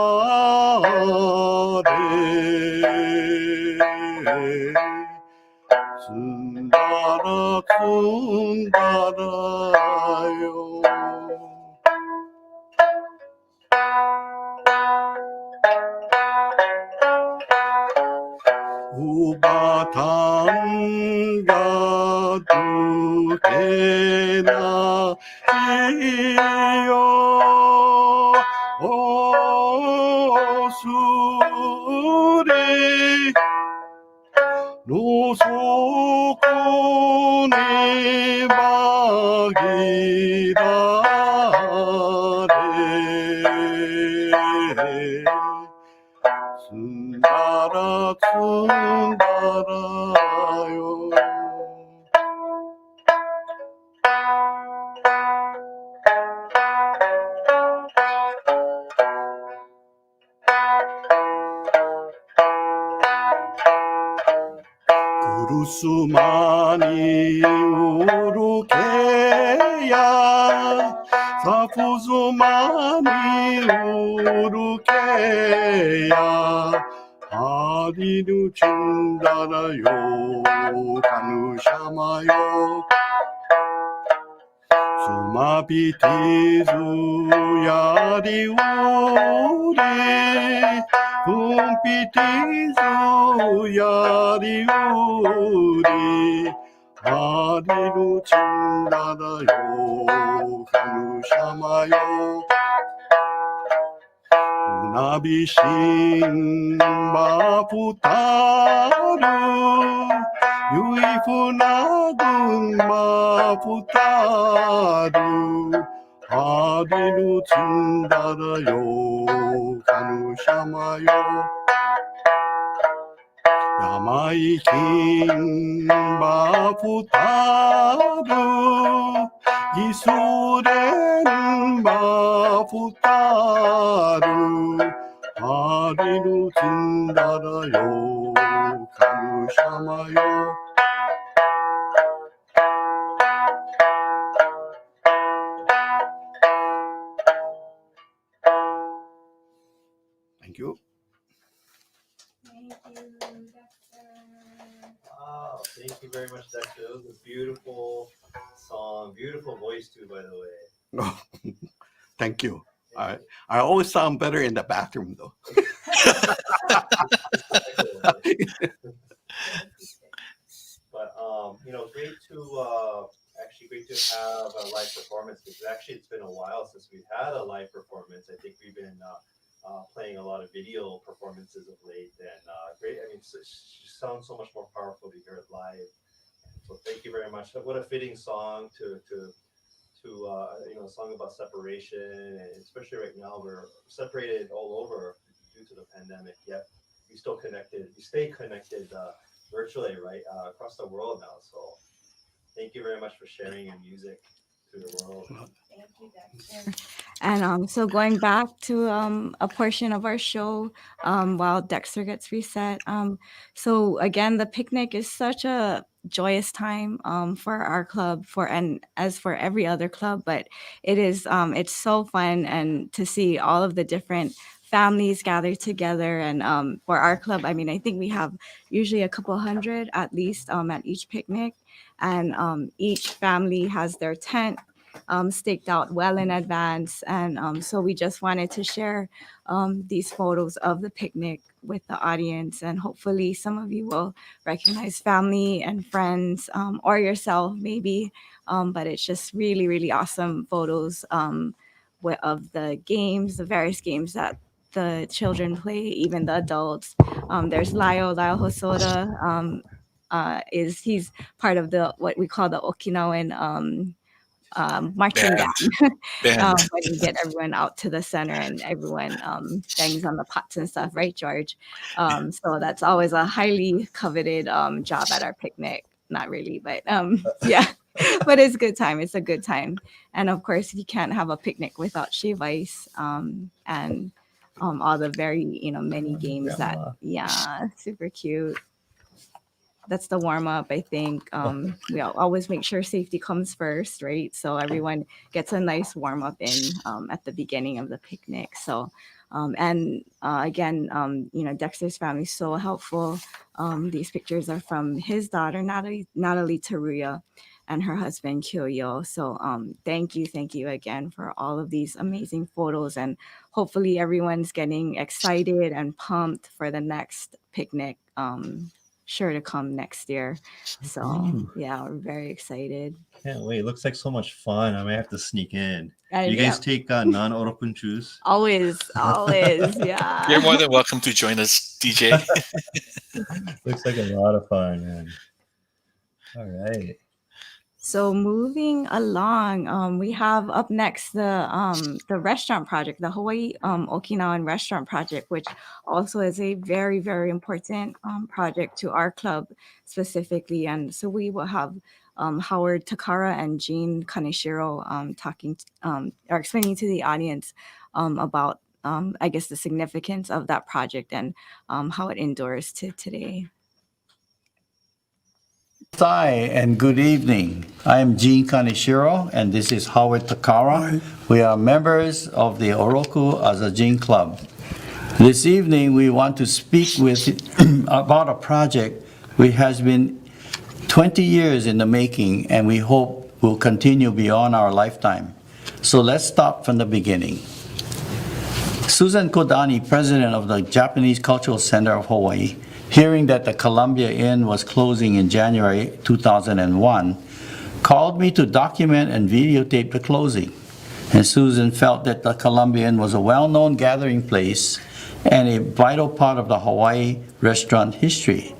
춘다라 춘다라요 우바탕가 두개나 이요 수리 노소코네 마기라레 춘다라 춘다라요 구루수마니 우루케야 사푸수마니 우루케야 아리누 춘다라요 가누샤마요 수마비티수야리 우리 봄비티수야리 우리 아리누 춘다라요 가누샤마요 나비신 마푸타루 유이푸나군 마푸타루 아리누 춘다라요 가누샤마요 야마이킨 마푸타루 이소렌 마푸타루 아리누 춘다라요 가누샤마요 Thank you. Thank you, Dexter. Wow, thank you very much, Dexter. That was a beautiful song, beautiful voice too, by the way. Oh, thank you. I always sound better in the bathroom though. But great to great to have a live performance because it's been a while since we've had a live performance. I think we've been playing a lot of video performances of late, and great. I mean, it sounds so much more powerful to hear it live. So thank you very much. What a fitting song to a song about separation, and especially right now we're separated all over due to the pandemic. Yet we still connected. We stay connected virtually, right, across the world now. So thank you very much for sharing your music to the world. Thank you, Dexter. And so going back to a portion of our show while Dexter gets reset. So again, the picnic is such a joyous time for our club and as for every other club, but it's so fun and to see all of the different families gathered together. And for our club, I mean, I think we have usually a couple hundred at least at each picnic, and each family has their tent staked out well in advance. And so we just wanted to share these photos of the picnic with the audience, and hopefully some of you will recognize family and friends or yourself maybe, but it's just really, really awesome photos of the various games that the children play, even the adults. There's Lyle Hosoda. He's part of the what we call the Okinawan marching band. When you get everyone out to the center and everyone bangs on the pots and stuff, right, George? So that's always a highly coveted job at our picnic. Not really, but yeah, but it's a good time. It's a good time. And of course, you can't have a picnic without shave ice and all the very, many games that, super cute. That's the warm up, I think. We always make sure safety comes first, right? So everyone gets a nice warm up in at the beginning of the picnic. So, again, Dexter's family is so helpful. These pictures are from his daughter, Natalie Teruya, and her husband, Kyoyo. So thank you again for all of these amazing photos. And hopefully everyone's getting excited and pumped for the next picnic. Sure to come next year. So yeah, we're very excited. Can't wait. It looks like so much fun. I might have to sneak in. You Yeah. guys take non-Orokunchus? Always, yeah. You're more than welcome to join us, DJ. Looks like a lot of fun, man. All right. So moving along, we have up next the restaurant project, the Hawaii Okinawan restaurant project, which also is a very, very important project to our club specifically. And so we will have Howard Takara and Jean Kaneshiro talking or explaining to the audience about, I guess, the significance of that project and how it endures to today. Hi, and good evening. I am Jean Kaneshiro, and this is Howard Takara. We are members of the Oroku Azajin Club. This evening, we want to speak about a project which has been 20 years in the making, and we hope will continue beyond our lifetime. So let's start from the beginning. Susan Kodani, president of the Japanese Cultural Center of Hawaii, hearing that the Columbia Inn was closing in January 2001, called me to document and videotape the closing. And Susan felt that the Columbia Inn was a well-known gathering place and a vital part of the Hawaii restaurant history.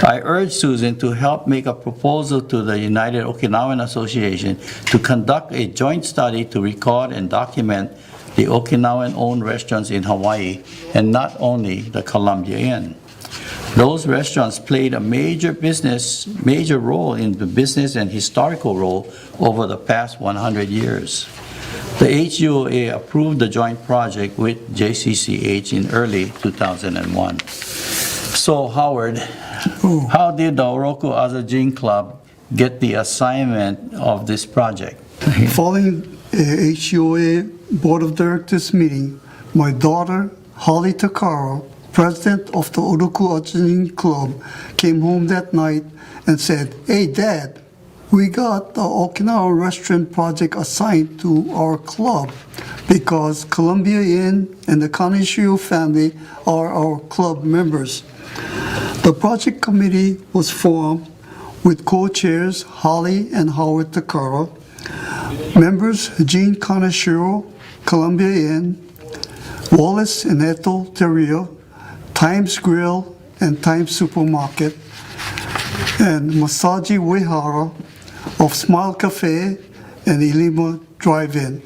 I urged Susan to help make a proposal to the United Okinawan Association to conduct a joint study to record and document the Okinawan-owned restaurants in Hawaii, and not only the Columbia Inn. Those restaurants played a major role in the business and historical role over the past 100 years. The HUOA approved the joint project with JCCH in early 2001. So Howard, how did the Oroku Azajin Club get the assignment of this project? Following a HUOA Board of Directors meeting, my daughter, Holly Takara, president of the Oroku Azajin Club, came home that night and said, "Hey Dad, we got the Okinawa restaurant project assigned to our club because Columbia Inn and the Kaneshiro family are our club members." The project committee was formed with co-chairs Holly and Howard Takara, members Jean Kaneshiro, Columbia Inn, Wallace and Ethel Teruya, Times Grill and Times Supermarket, and Masaji Uehara of Smile Cafe and Ilima Drive-In,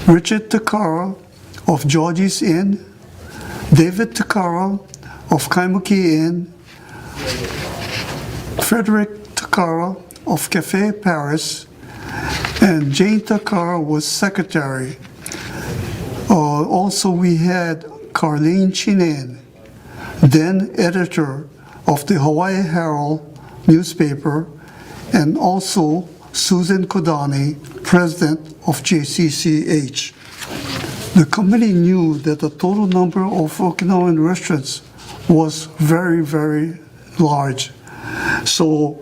Richard Takara of George's Inn, David Takara of Kaimuki Inn, Frederick Takara of Cafe Paris, and Jane Takara was secretary. Also we had Carlene Chinen, then editor of the Hawaii Herald newspaper, and also Susan Kodani, president of JCCH. The committee knew that the total number of Okinawan restaurants was very, very large. So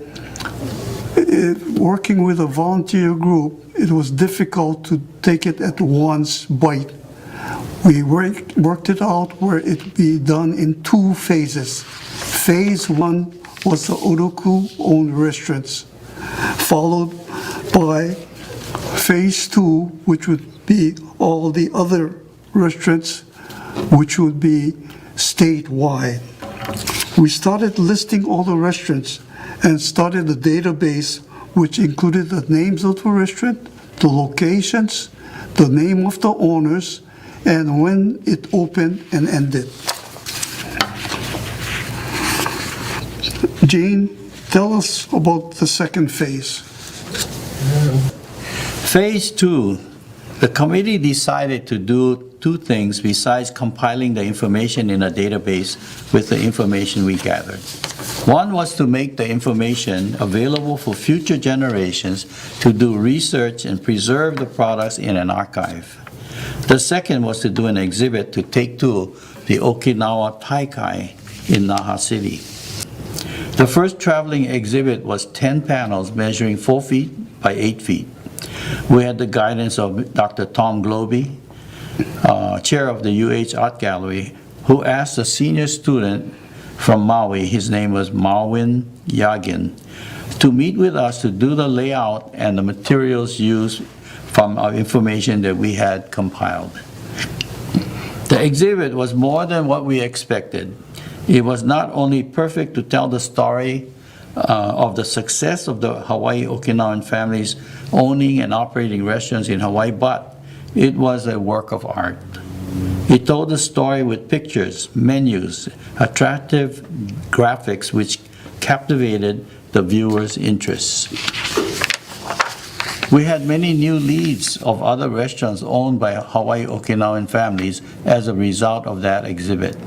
working with a volunteer group, it was difficult to take it at once bite. We worked it out where it be done in 2 phases. Phase 1 was the Oroku-owned restaurants, followed by phase 2, which would be all the other restaurants which would be statewide. We started listing all the restaurants and started a database which included the names of the restaurant, the locations, the name of the owners, and when it opened and ended. Jane, tell us about the second phase. Phase 2, the committee decided to do two things besides compiling the information in a database with the information we gathered. One was to make the information available for future generations to do research and preserve the products in an archive. The second was to do an exhibit to take to the Okinawa Taikai in Naha City. The first traveling exhibit was 10 panels measuring 4 feet by 8 feet. We had the guidance of Dr. Tom Globey, chair of the UH Art Gallery, who asked a senior student from Maui, his name was Marwin Yagin, to meet with us to do the layout and the materials used from our information that we had compiled. The exhibit was more than what we expected. It was not only perfect to tell the story of the success of the Hawaii Okinawan families owning and operating restaurants in Hawaii, but it was a work of art. It told the story with pictures, menus, attractive graphics which captivated the viewer's interests. We had many new leads of other restaurants owned by Hawaii Okinawan families as a result of that exhibit.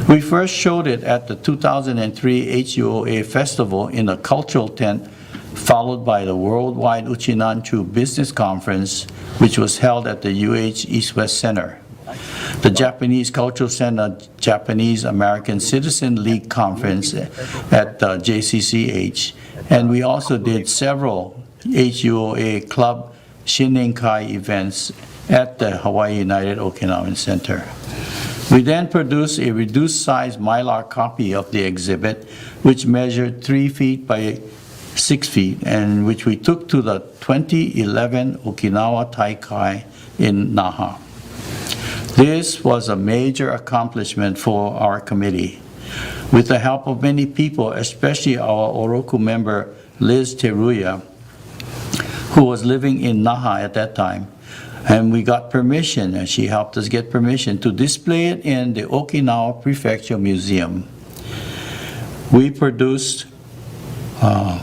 We first showed it at the 2003 HUOA Festival in a cultural tent, followed by the Worldwide Uchinanchu Business Conference, which was held at the UH East-West Center, the Japanese Cultural Center Japanese American Citizen League Conference at the JCCH, and we also did several HUOA Club Shinenkai events at the Hawaii United Okinawan Center. We then produced a reduced-size Mylar copy of the exhibit, which measured 3 feet by 6 feet, and which we took to the 2011 Okinawa Taikai in Naha. This was a major accomplishment for our committee. With the help of many people, especially our Oroku member Liz Teruya, who was living in Naha at that time, and we got permission, and she helped us get permission to display it in the Okinawa Prefecture Museum. We produced many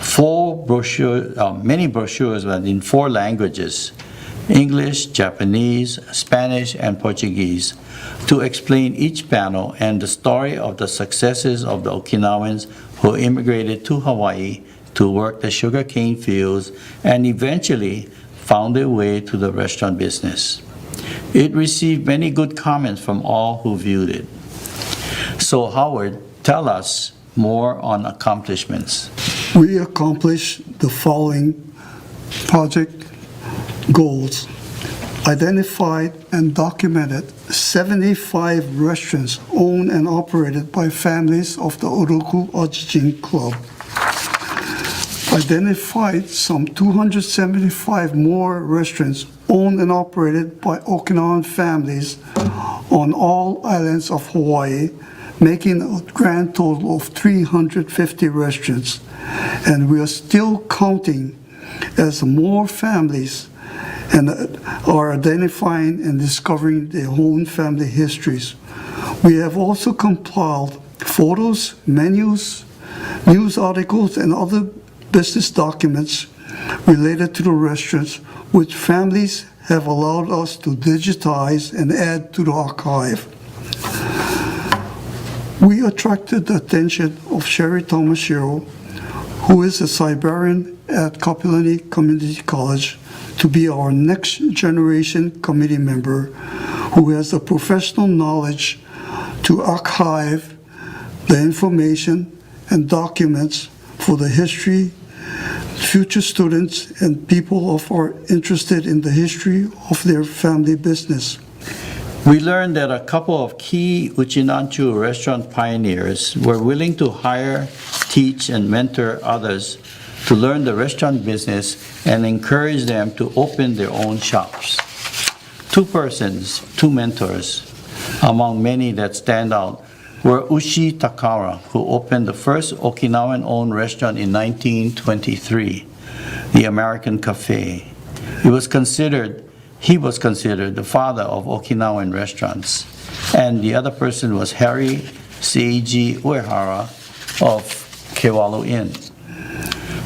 brochures but in 4 languages, English, Japanese, Spanish, and Portuguese, to explain each panel and the story of the successes of the Okinawans who immigrated to Hawaii to work the sugarcane fields and eventually found their way to the restaurant business. It received many good comments from all who viewed it. So Howard, tell us more on accomplishments. We accomplished the following project goals. Identified and documented 75 restaurants owned and operated by families of the Oroku Azajin Club. Identified some 275 more restaurants owned and operated by Okinawan families on all islands of Hawaii, making a grand total of 350 restaurants. And we are still counting as more families and are identifying and discovering their own family histories. We have also compiled photos, menus, news articles, and other business documents related to the restaurants, which families have allowed us to digitize and add to the archive. We attracted the attention of Sherry Tomashiro, who is a Siberian at Kapilani Community College, to be our next generation committee member who has the professional knowledge to archive the information and documents for the history, future students, and people who are interested in the history of their family business. We learned that a couple of key Uchinanchu restaurant pioneers were willing to hire, teach, and mentor others to learn the restaurant business and encourage them to open their own shops. 2 persons, 2 mentors, Among many that stand out were Ushi Takara, who opened the first Okinawan-owned restaurant in 1923, the American Cafe. He was considered the father of Okinawan restaurants. And the other person was Harry Seiji Uehara of Kewalu Inn.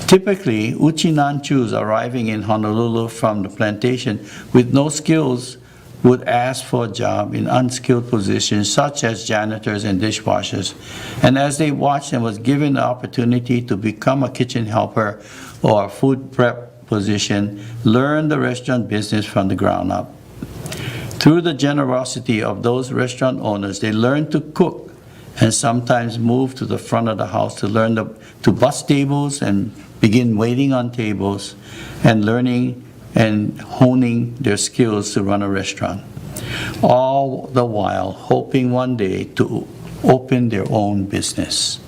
Typically, Uchinanchus arriving in Honolulu from the plantation with no skills would ask for a job in unskilled positions such as janitors and dishwashers. And as they watched and was given the opportunity to become a kitchen helper or a food prep position, learn the restaurant business from the ground up. Through the generosity of those restaurant owners, they learned to cook and sometimes moved to the front of the house to learn to bus tables and begin waiting on tables and learning and honing their skills to run a restaurant, all the while hoping one day to open their own business.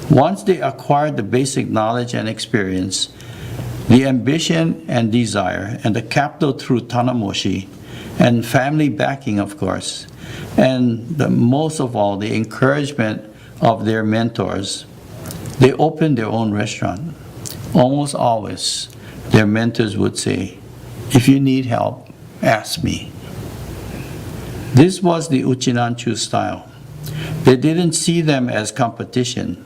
Once they acquired the basic knowledge and experience, the ambition and desire, and the capital through Tanamoshi, and family backing, of course, and most of all, the encouragement of their mentors, they opened their own restaurant. Almost always, their mentors would say, "If you need help, ask me." This was the Uchinanchu style. They didn't see them as competition.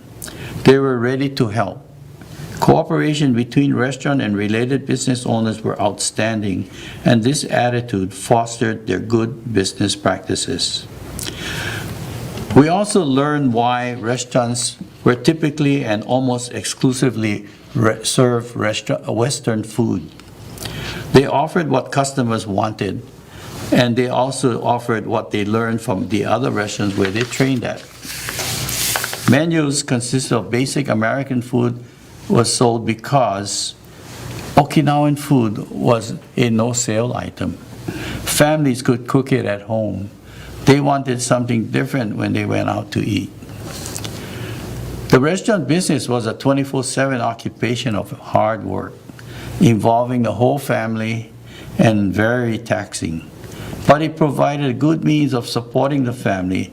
They were ready to help. Cooperation between restaurant and related business owners were outstanding, and this attitude fostered their good business practices. We also learned why restaurants were typically and almost exclusively serve Western food. They offered what customers wanted, and they also offered what they learned from the other restaurants where they trained at. Menus consisted of basic American food was sold because Okinawan food was a no-sale item. Families could cook it at home. They wanted something different when they went out to eat. The restaurant business was a 24/7 occupation of hard work, involving the whole family and very taxing. But it provided a good means of supporting the family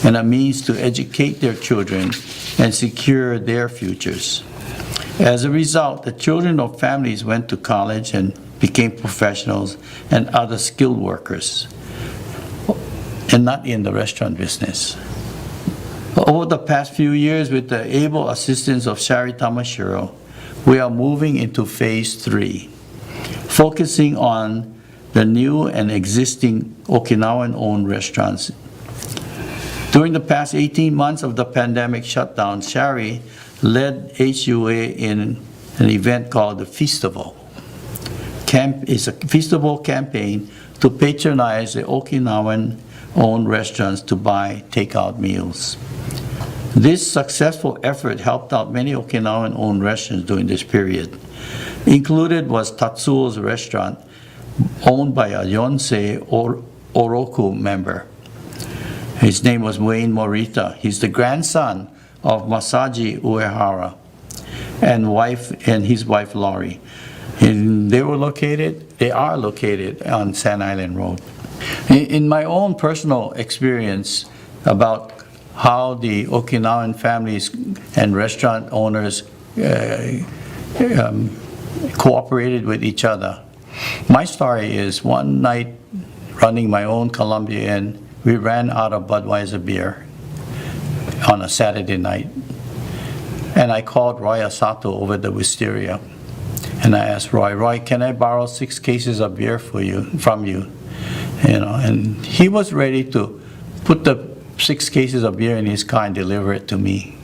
and a means to educate their children and secure their futures. As a result, the children of families went to college and became professionals and other skilled workers, and not in the restaurant business. Over the past few years, with the able assistance of Shari Tamashiro, we are moving into phase 3, focusing on the new and existing Okinawan-owned restaurants. During the past 18 months of the pandemic shutdown, Shari led HUA in an event called the Festival. It's a Festival campaign to patronize the Okinawan-owned restaurants to buy takeout meals. This successful effort helped out many Okinawan-owned restaurants during this period. Included was Tatsuo's restaurant, owned by a Yonsei Oroku member. His name was Wayne Morita. He's the grandson of Masaji Uehara and his wife Laurie. And they are located on Sand Island Road. In my own personal experience about how the Okinawan families and restaurant owners cooperated with each other, my story is one night running my own Columbia Inn, we ran out of Budweiser beer on a Saturday night. And I called Roy Asato over the Wisteria. And I asked Roy, can I borrow 6 cases of beer from you? And he was ready to put the 6 cases of beer in his car and deliver it to me.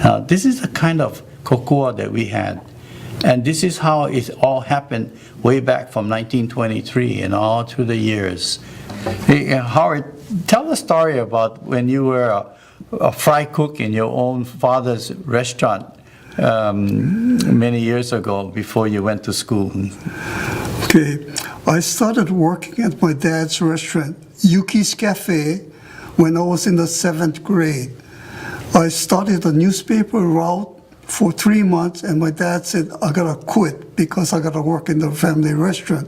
Now, this is the kind of kokoa that we had. And this is how it all happened way back from 1923 and all through the years. Hey, Howard, tell the story about when you were a fry cook in your own father's restaurant many years ago before you went to school. Okay, I started working at my dad's restaurant, Yuki's Cafe, when I was in the 7th grade. I started a newspaper route for 3 months, and my dad said, I gotta quit because I gotta work in the family restaurant.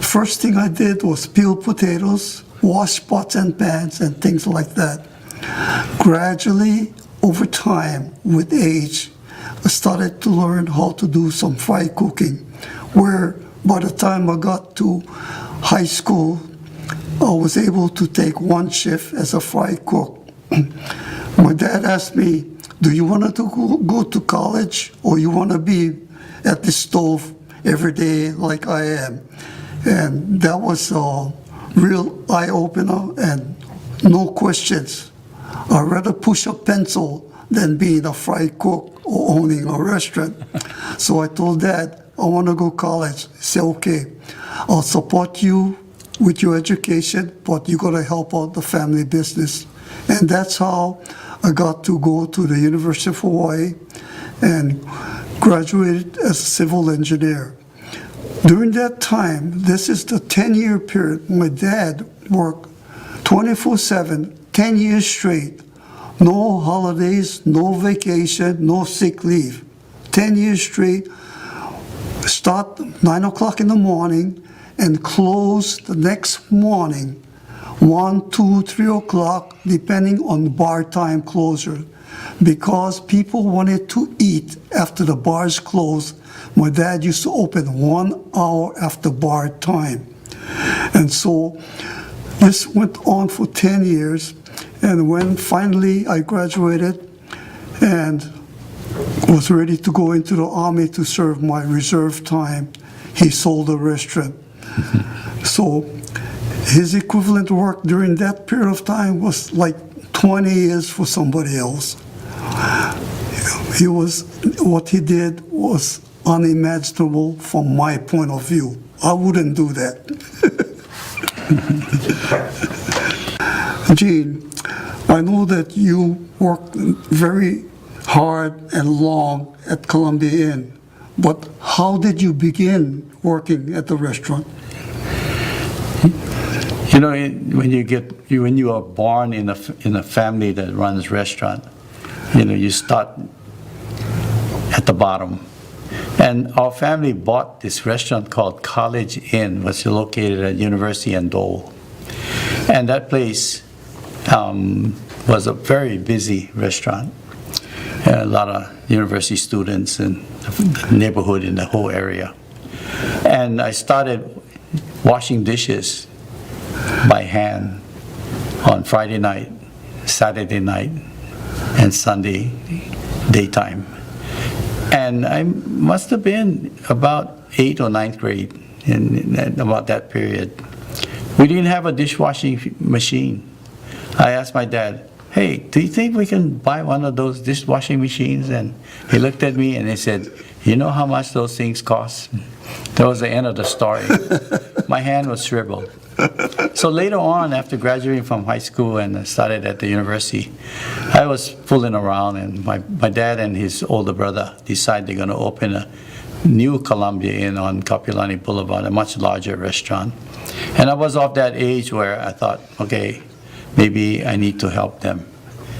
First thing I did was peel potatoes, wash pots and pans and things like that. Gradually, over time, with age, I started to learn how to do some fry cooking, where by the time I got to high school, I was able to take one shift as a fry cook. My dad asked me, do you want to go to college, or you want to be at the stove every day like I am? And that was a real eye-opener, and no questions. I'd rather push a pencil than being a fry cook or owning a restaurant. So I told Dad, I want to go to college. He said, okay, I'll support you with your education, but you got to help out the family business. And that's how I got to go to the University of Hawaii and graduated as a civil engineer. During that time, this is the 10-year period, my dad worked 24/7, 10 years straight. No holidays, no vacation, no sick leave. 10 years straight, start 9 o'clock in the morning and close the next morning, 1, 2, 3 o'clock, depending on bar time closure. Because people wanted to eat after the bars closed, my dad used to open 1 hour after bar time. And so this went on for 10 years. And when finally I graduated and was ready to go into the Army to serve my reserve time, he sold the restaurant. So his equivalent work during that period of time was like 20 years for somebody else. What he did was unimaginable from my point of view. I wouldn't do that. Gene, I know that you worked very hard and long at Columbia Inn, but how did you begin working at the restaurant? You know, when you are born in a family that runs restaurant, you know, you start at the bottom. And our family bought this restaurant called College Inn, which is located at University and Dole. And that place was a very busy restaurant. A lot of university students and the neighborhood in the whole area. And I started washing dishes by hand on Friday night, Saturday night, and Sunday daytime. And I must have been about 8th or 9th grade in about that period. We didn't have a dishwashing machine. I asked my dad, hey, do you think we can buy one of those dishwashing machines? And he looked at me and he said, you know how much those things cost? That was the end of the story. My hand was shriveled. So later on, after graduating from high school and started at the university, I was fooling around, and my dad and his older brother decided they're going to open a new Columbia Inn on Kapiolani Boulevard, a much larger restaurant. And I was of that age where I thought, okay, maybe I need to help them.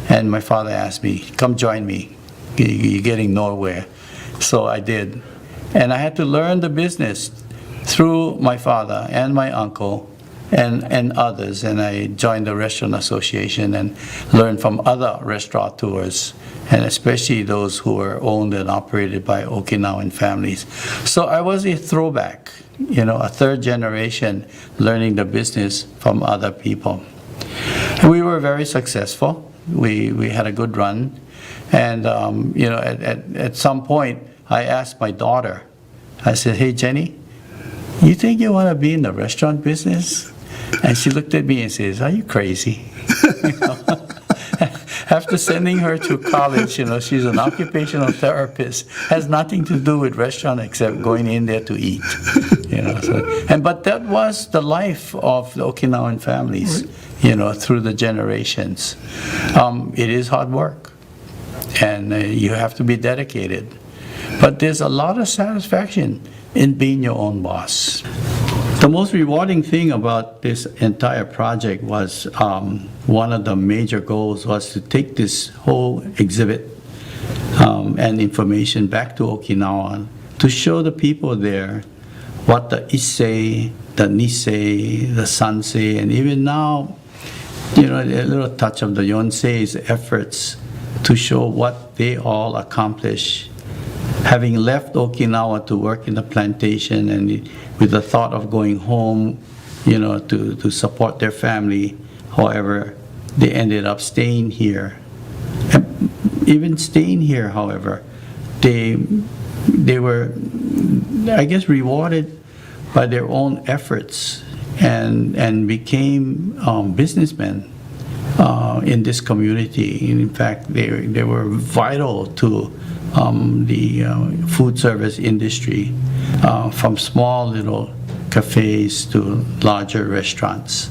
And my father asked me, come join me. You're getting nowhere. So I did. And I had to learn the business through my father and my uncle and others. And I joined the Restaurant Association and learned from other restaurateurs, and especially those who were owned and operated by Okinawan families. So I was a throwback, you know, a third generation learning the business from other people. And we were very successful. We had a good run. And, you know, at some point, I asked my daughter, I said, hey, Jenny, you think you want to be in the restaurant business? And she looked at me and says, are you crazy? You know? After sending her to college, you know, she's an occupational therapist, has nothing to do with restaurant except going in there to eat. You know, so, but that was the life of the Okinawan families, you know, through the generations. It is hard work, and you have to be dedicated. But there's a lot of satisfaction in being your own boss. The most rewarding thing about this entire project was one of the major goals was to take this whole exhibit and information back to Okinawa to show the people there what the Issei the Nisei, the Sansei, and even now, a little touch of the Yonsei's efforts to show what they all accomplish, having left Okinawa to work in the plantation and with the thought of going home, to support their family. However, they ended up staying here. And even staying here, however, they were, I guess, rewarded by their own efforts and became businessmen in this community. In fact, they were vital to the food service industry, from small little cafes to larger restaurants.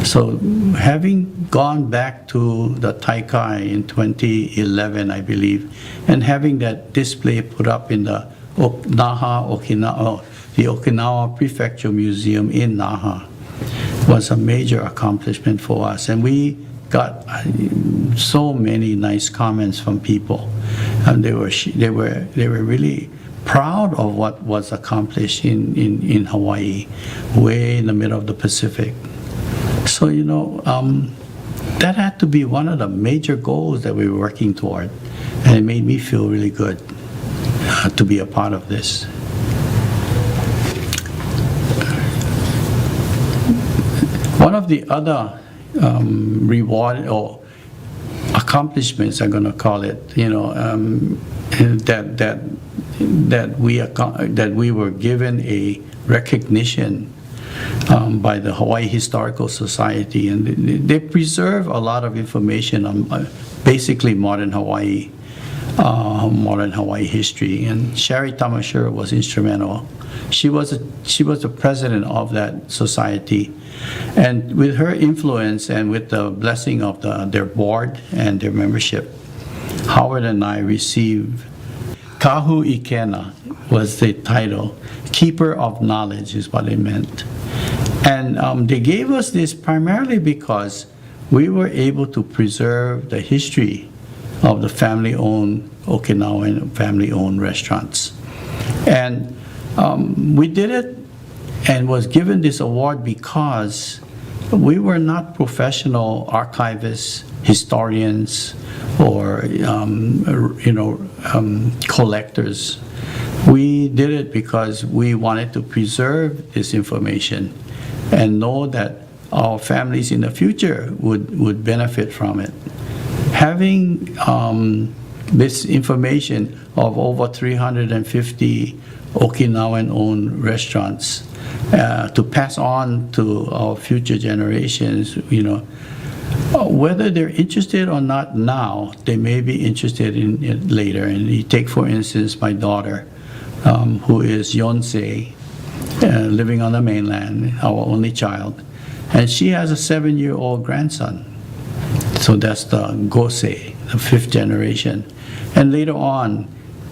So having gone back to the Taikai in 2011, I believe, and having that display put up in the the Okinawa Prefecture Museum in Naha was a major accomplishment for us. And we got so many nice comments from people, and they were really proud of what was accomplished in Hawaii, way in the middle of the Pacific. So that had to be one of the major goals that we were working toward, and it made me feel really good to be a part of this. One of the other reward or accomplishments, I'm going to call it, that we were given a recognition by the Hawaii Historical Society, and they preserve a lot of information on basically modern Hawaii history. And Sherry Tamashiro was instrumental. She was the president of that society, and with her influence and with the blessing of their board and their membership, Howard and I received Kahu Ikena was the title. Keeper of Knowledge is what it meant. And they gave us this primarily because we were able to preserve the history of the family-owned Okinawan family-owned restaurants. And we did it and was given this award because we were not professional archivists, historians, or collectors. We did it because we wanted to preserve this information and know that our families in the future would benefit from it. Having this information of over 350 Okinawan-owned restaurants to pass on to our future generations, whether they're interested or not now, they may be interested in it later. And you take, for instance, my daughter, who is Yonsei, living on the mainland, our only child, and she has a 7-year-old grandson. So that's the Gosei, the 5th generation. And later on,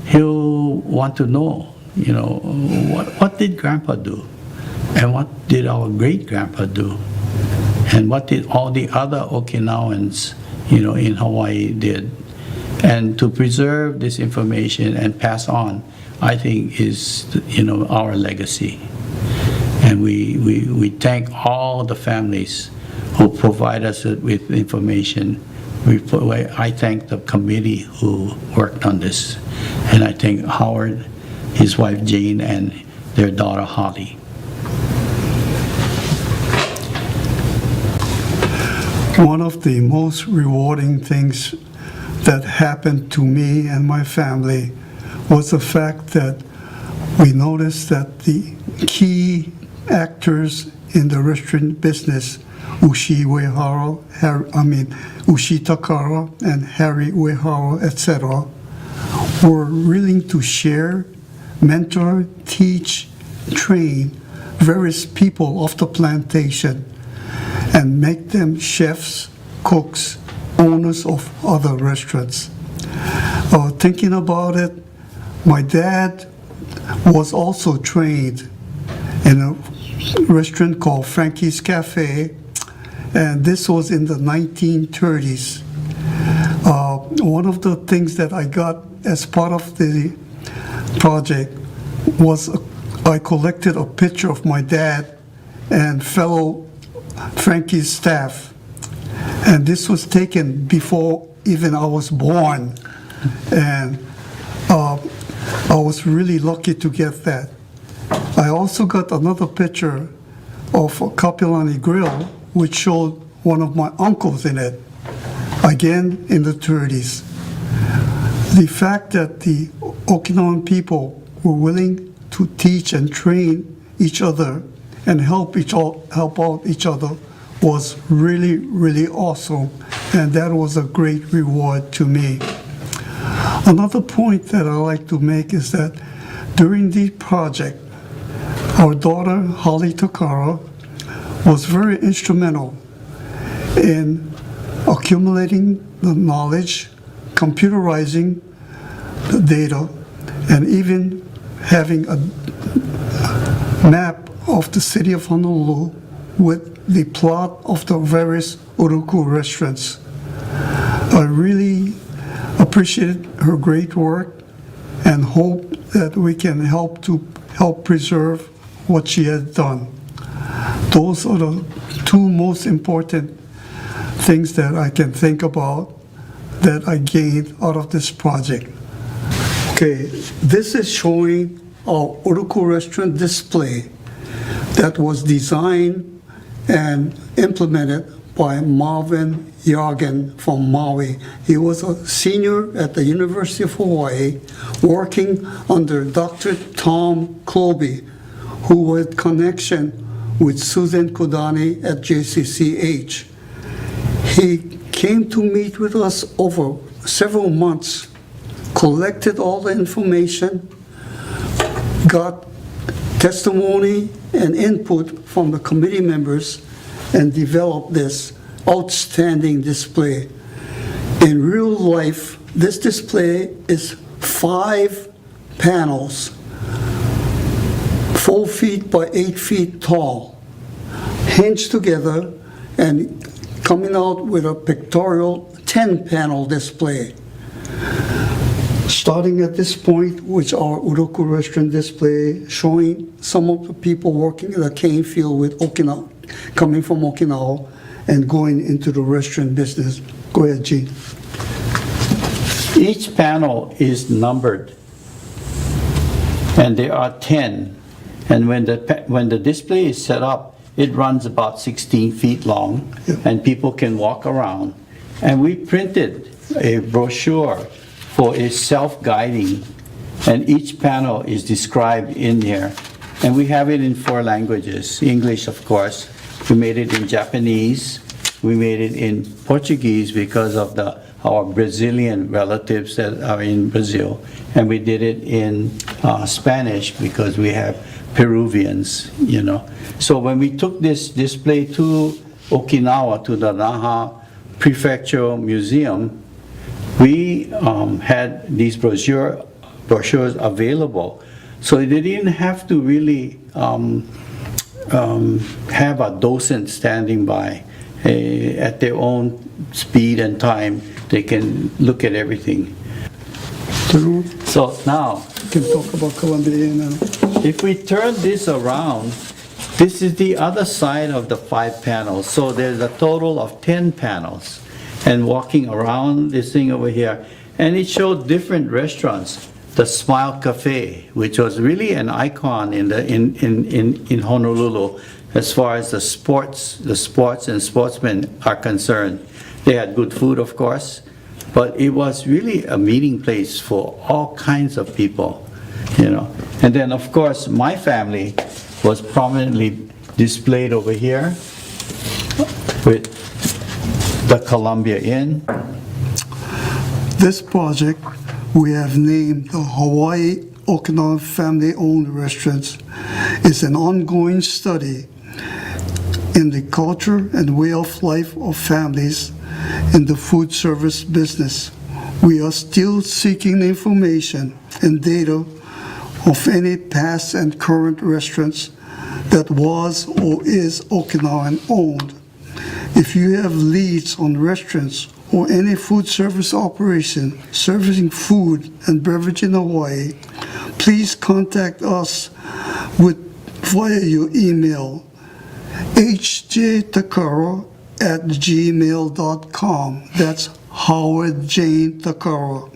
he'll want to know, what did Grandpa do? And what did our great-grandpa do? And what did all the other Okinawans, in Hawaii did? And to preserve this information and pass on, I think is, our legacy. And we thank all the families who provide us with information. I thank the committee who worked on this. And I thank Howard, his wife Jane, and their daughter Holly. One of the most rewarding things that happened to me and my family was the fact that we noticed that the key actors in the restaurant business, Ushi Takara and Harry Uehara, etc., were willing to share, mentor, teach, train various people of the plantation and make them chefs, cooks, owners of other restaurants. Thinking about it, my dad was also trained in a restaurant called Frankie's Cafe, and this was in the 1930s. One of the things that I got as part of the project was I collected a picture of my dad and fellow Frankie's staff. And this was taken before even I was born. And I was really lucky to get that. I also got another picture of a Kapilani grill, which showed one of my uncles in it, again in the 30s. The fact that the Okinawan people were willing to teach and train each other and help out each other was really, really awesome, and that was a great reward to me. Another point that I like to make is that during the project, our daughter, Holly Takara, was very instrumental in accumulating the knowledge, computerizing the data, and even having a map of the city of Honolulu with the plot of the various Oroku restaurants. I really appreciate her great work and hope that we can help preserve what she has done. Those are the two most important things that I can think about that I gained out of this project. Okay, this is showing our Oroku restaurant display that was designed and implemented by Marvin Yagan from Maui. He was a senior at the University of Hawaii working under Dr. Tom Cloby, who had connection with Susan Kodani at JCCH. He came to meet with us over several months, collected all the information, got testimony and input from the committee members, and developed this outstanding display. In real life, this display is 5 panels, 4 feet by 8 feet tall, hinged together and coming out with a pictorial 10-panel display. Starting at this point, which our Oroku restaurant display, showing some of the people working in the cane field with Okinawa, coming from Okinawa and going into the restaurant business. Go ahead, Gene. Each panel is numbered, and there are 10. And when the display is set up, it runs about 16 feet long, and people can walk around. And we printed a brochure for a self-guiding, and each panel is described in there. And we have it in 4 languages. English, of course. We made it in Japanese. We made it in Portuguese because of our Brazilian relatives that are in Brazil. And we did it in Spanish because we have Peruvians, you know. So when we took this display to Okinawa, to the Naha Prefectural Museum, we had these brochures available. So they didn't have to really have a docent standing by. At their own speed and time, they can look at everything. So now, We can talk about Columbia now. if we turn this around, this is the other side of the 5 panels. So there's a total of 10 panels. And walking around this thing over here, and it showed different restaurants. The Smile Cafe, which was really an icon in Honolulu as far as the sports and sportsmen are concerned. They had good food, of course, but it was really a meeting place for all kinds of people, you know. And then, of course, my family was prominently displayed over here with the Columbia Inn. This project we have named the Hawaii Okinawan Family-Owned Restaurants is an ongoing study in the culture and way of life of families in the food service business. We are still seeking information and data of any past and current restaurants that was or is Okinawan owned. If you have leads on restaurants or any food service operation serving food and beverage in Hawaii, please contact us via your email hjtakara@gmail.com. That's Howard Jane Takara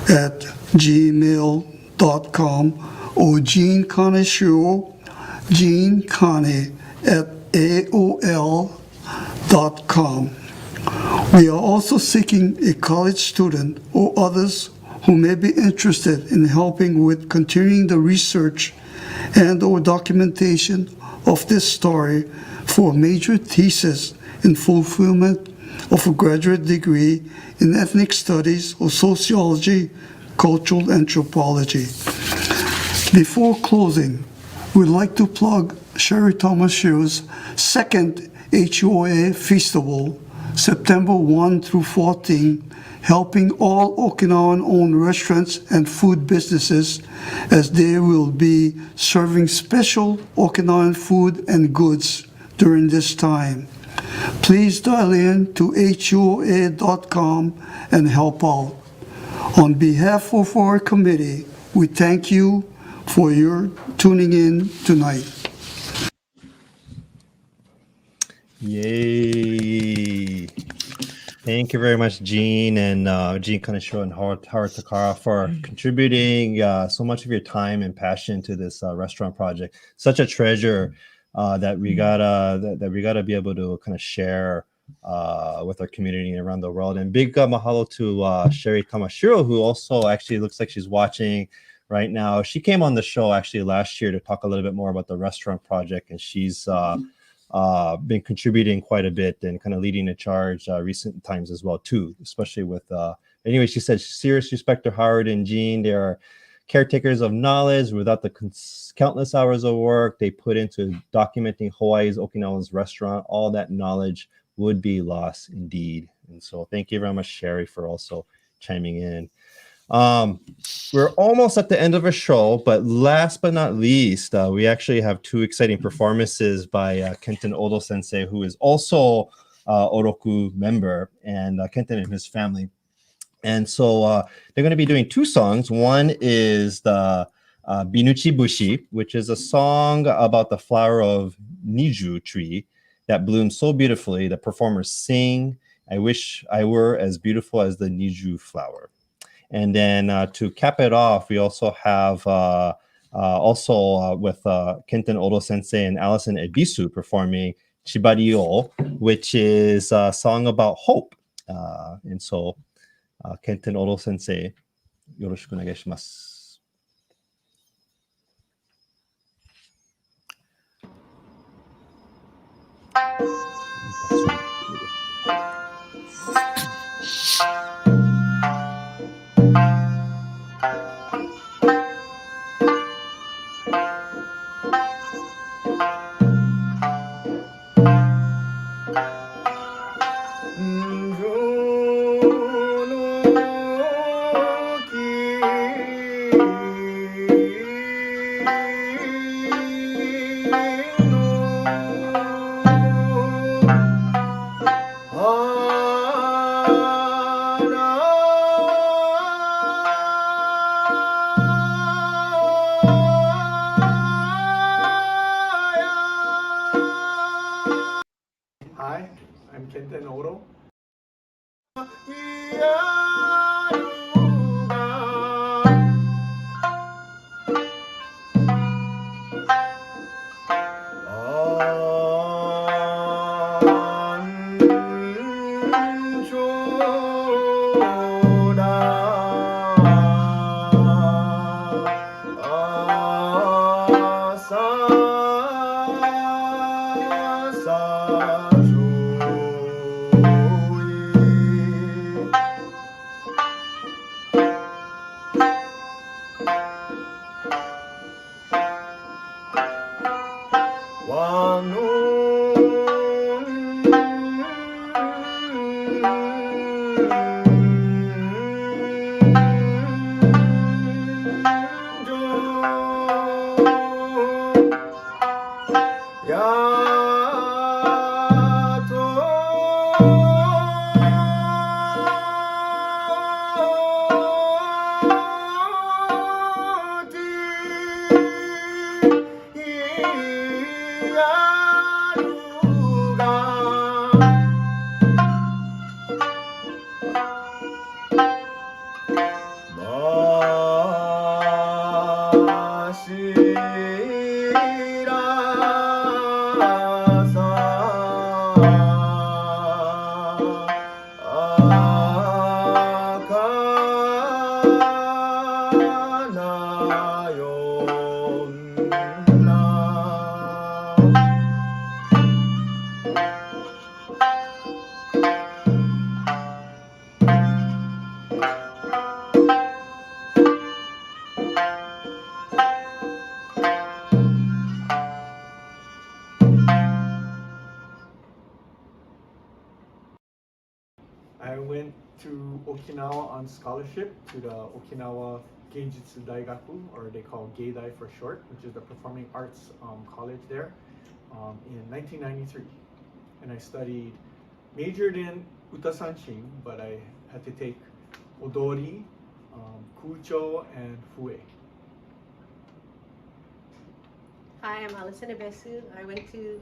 at gmail.com, or Gene Kaneshiro, Gene Kane at AOL.com. We are also seeking a college student or others who may be interested in helping with continuing the research and or documentation of this story for a major thesis in fulfillment of a graduate degree in ethnic studies or sociology, cultural anthropology. Before closing, we'd like to plug Sherry Tomashiro's second HUOA Festival, September 1 through 14, helping all Okinawan-owned restaurants and food businesses, as they will be serving special Okinawan food and goods during this time. Please dial in to HUOA.com and help out. On behalf of our committee, we thank you for your tuning in tonight. Yay. Thank you very much, Gene and Gene Kaneshiro and Howard Takara for contributing so much of your time and passion to this restaurant project. Such a treasure that we gotta be able to kind of share with our community around the world. And big mahalo to Sherry Tamashiro, who also actually looks like she's watching right now. She came on the show actually last year to talk a little bit more about the restaurant project, and she's been contributing quite a bit and kind of leading the charge recent times as well too, especially with anyway, she said serious respect to Howard and Gene. They are caretakers of knowledge. Without the countless hours of work they put into documenting Hawaii's Okinawan's restaurant, all that knowledge would be lost indeed. And so thank you very much, Sherry, for also chiming in. We're almost at the end of our show, but last but not least, we actually have two exciting performances by Kenton Odo sensei, who is also Oroku member, and Kenton and his family. And so they're going to be doing two songs. One is the Binuchi Bushi, which is a song about the flower of Niju tree that blooms so beautifully. The performers sing, "I wish I were as beautiful as the Niju flower." And then to cap it off, we also have with Kenton Odo sensei and Allison Ebisu performing Chibari-o, which is a song about hope. And so Kenton Odo sensei, yoroshiku onegai shimasu. Hi, I'm Kenton Odo. went to Okinawa on scholarship to the Okinawa Geijutsu Daigaku, or they call Geidai for short, which is the performing arts college there, in 1993. And I majored in utasanshin, but I had to take odori, kucho, and fue. Hi, I'm Alison Abesu. I went to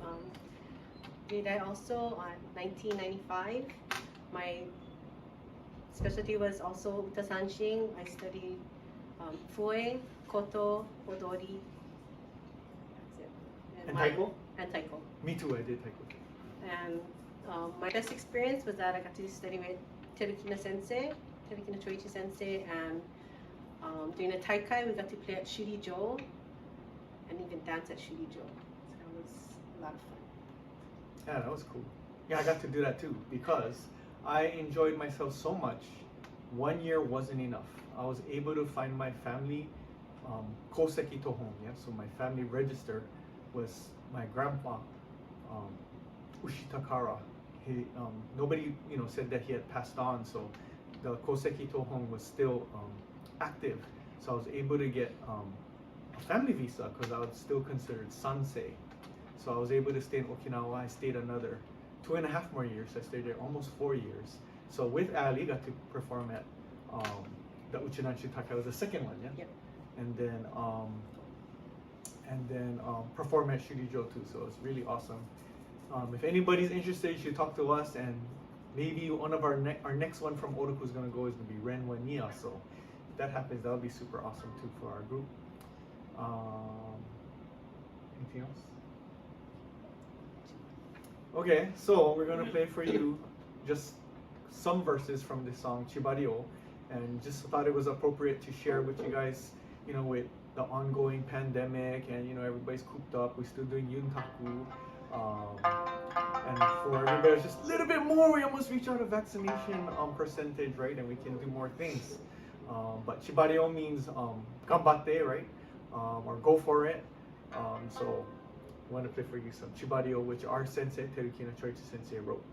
Geidai also on 1995. My specialty was also utasanshin. I studied fue, koto, odori. That's it. And taiko? And taiko. Me too, I did taiko. And my best experience was that I got to study with Terukina Choichi sensei, and during the taikai we got to play at Shurijo and even dance at Shurijo. So that was a lot of fun. Yeah, that was cool. Yeah, I got to do that too because I enjoyed myself so much. 1 year wasn't enough. I was able to find my family koseki tohon. Yeah, so my family register was my grandpa, Takara. He nobody said that he had passed on, so the koseki tohon was still active. So I was able to get a family visa because I was still considered sansei. So I was able to stay in Okinawa. I stayed another 2.5 more years. I stayed there almost 4 years. So with Ali, got to perform at the Uchinanshi Takai. Was the second one, yeah. Yep. And then perform at Shurijo too. So it's really awesome. If anybody's interested, you should talk to us, and maybe one of our next one from Oroku is gonna go is gonna be Ren Wania. So if that happens, that'll be super awesome too for our group. Anything else? Okay, so we're gonna play for you just some verses from this song Chibario, and just thought it was appropriate to share with you guys, with the ongoing pandemic and everybody's cooped up. We're still doing Yuntaku, and for everybody just a little bit more, we almost reach our vaccination percentage, right? And we can do more things. But Chibario means ganbatte, right? Or go for it. So I want to play for you some Chibario, which our sensei, Terukina Choichi sensei, wrote.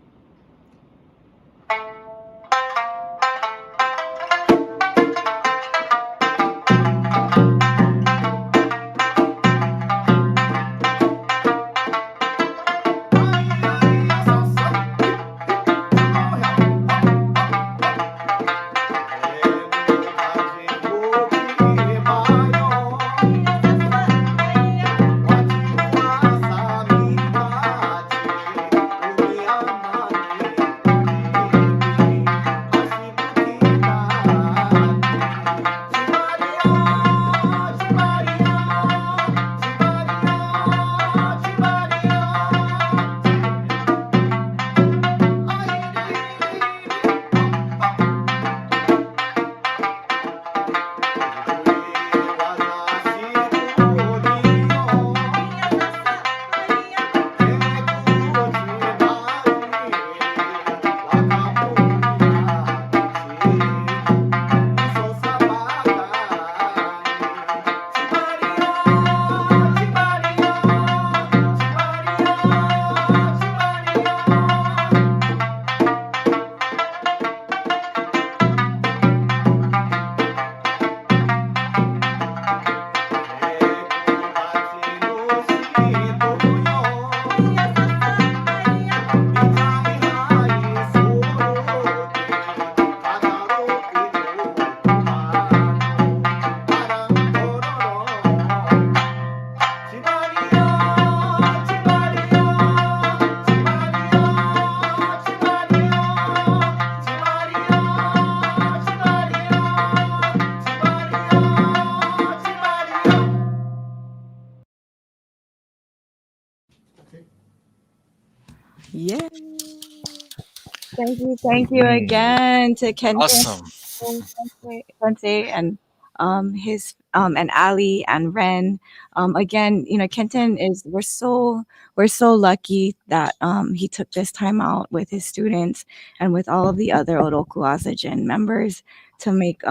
Yeah. Thank you again to Kenton Awesome. Sensei and his and Ali and Ren. Again, Kenton we're so lucky that he took this time out with his students and with all of the other Oroku Azajin members to make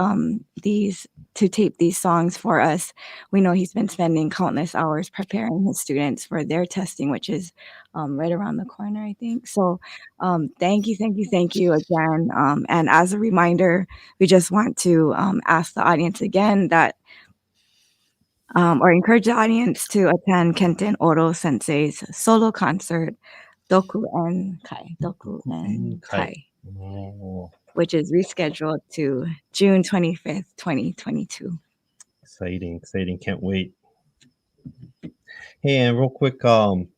these to tape these songs for us. We know he's been spending countless hours preparing his students for their testing, which is right around the corner, I think. So thank you again. And as a reminder, we just want to ask the audience again that or encourage the audience to attend Kenton Odo Sensei's solo concert, Doku and Kai, Oh, which is rescheduled to June 25th, 2022. exciting. Can't wait. Hey, and real quick, thank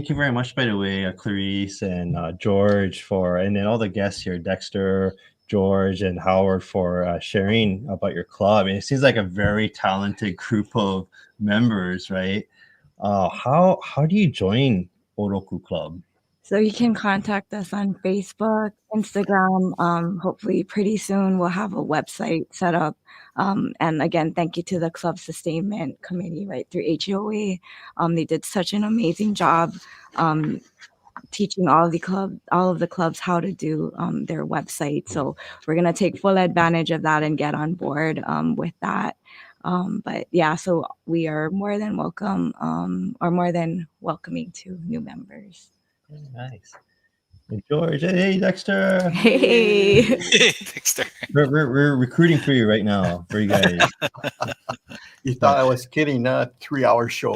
you very much, by the way, Clarisse and George and then all the guests here, Dexter, George, and Howard for sharing about your club. And it seems like a very talented group of members, right? How do you join Oroku Club? So you can contact us on Facebook, Instagram. Hopefully pretty soon we'll have a website set up. And again, thank you to the club sustainment committee, right, through HUOA. They did such an amazing job teaching all of the clubs how to do their website. So we're gonna take full advantage of that and get on board with that. But yeah, so we are more than welcome or more than welcoming to new members. Nice. Hey, George. Hey, Dexter. Hey. Dexter. We're recruiting for you right now, for you guys. You thought I was kidding, 3-hour show.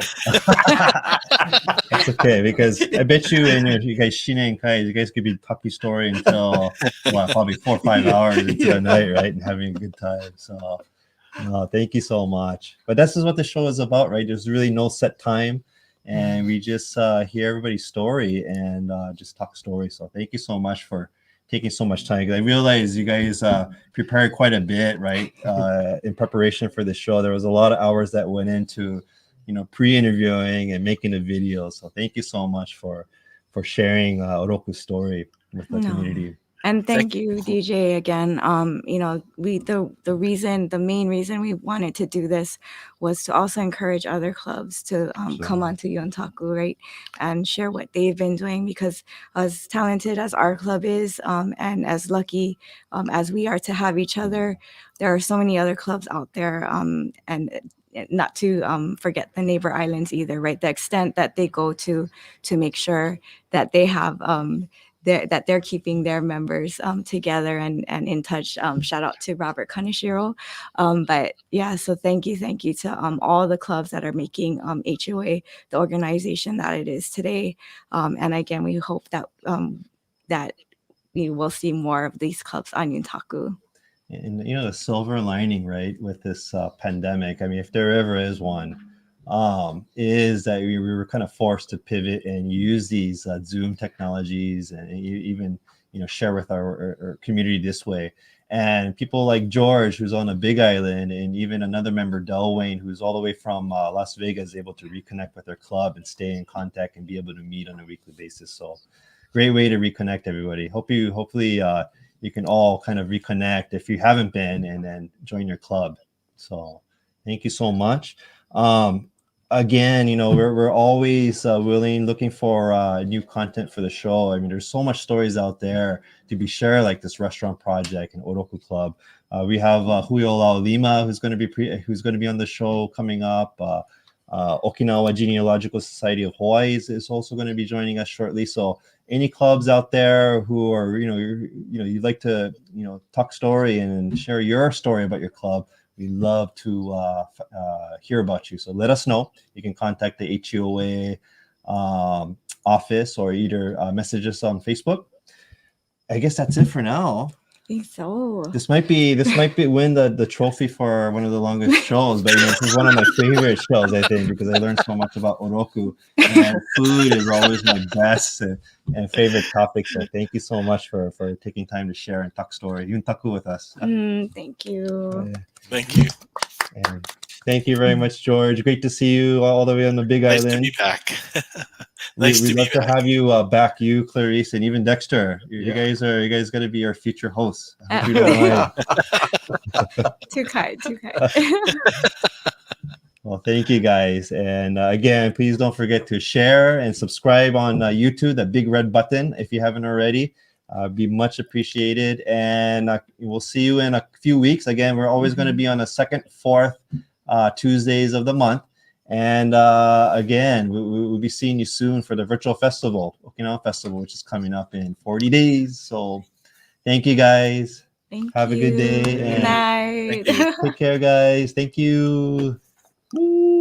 It's okay, because I bet you and you guys, Shina and Kai, you guys could be talking story until probably 4 or 5 hours into the night, right? And having a good time. So thank you so much. But this is what the show is about, right? There's really no set time. And we just hear everybody's story and just talk stories. So thank you so much for taking so much time. I realize you guys prepared quite a bit, right? In preparation for the show. There was a lot of hours that went into, pre-interviewing and making the video. So thank you so much for sharing Oroku's story with the community. And thank you, DJ, again. The main reason we wanted to do this was to also encourage other clubs to come onto Yuntaku, right, and share what they've been doing. Because as talented as our club is, and as lucky as we are to have each other, there are so many other clubs out there, and not to forget the neighbor islands either, right? The extent that they go to make sure that they have that they're keeping their members together and in touch. Shout out to Robert Kaneshiro. But yeah, so thank you to all the clubs that are making HUOA the organization that it is today. And again, we hope that that we will see more of these clubs on Yuntaku. And the silver lining, right, with this pandemic, I mean, if there ever is one, is that we were kind of forced to pivot and use these Zoom technologies and even share with our community this way. And people like George, who's on a big island, and even another member, Delwayne, who's all the way from Las Vegas, able to reconnect with their club and stay in contact and be able to meet on a weekly basis. So great way to reconnect everybody. Hopefully you can all kind of reconnect if you haven't been, and then join your club. So thank you so much. Again, we're always looking for new content for the show. I mean, there's so much stories out there to be shared, like this restaurant project and Oroku Club. We have HUOA Lima, who's going to be on the show coming up. Okinawa Genealogical Society of Hawaii is also going to be joining us shortly. So any clubs out there who are, you'd like to, talk story and share your story about your club, we love to hear about you. So let us know. You can contact the HUOA office or either message us on Facebook. I guess that's it for now. I think so. This might win the trophy for one of the longest shows, but this is one of my favorite shows, I think, because I learned so much about Oroku, and food is always my best and favorite topic. So thank you so much for taking time to share and talk story Yuntaku with us. Thank you. Thank you. And thank you very much, George. Great to see you all the way on the Big Nice Island. to be back. We'd love to have you back, you, Clarisse, and even Dexter. You guys got to be our future hosts. Too kind. Well, thank you guys. And again, please don't forget to share and subscribe on YouTube, that big red button, if you haven't already. Be much appreciated. And we'll see you in a few weeks. Again, we're always going to be on the second, fourth Tuesdays of the month. And again, we'll be seeing you soon for the virtual festival, Okinawa Festival, which is coming up in 40 days. So thank you, guys. Have a good day. Good And night. Thank you. take care, guys. Thank you. Woo.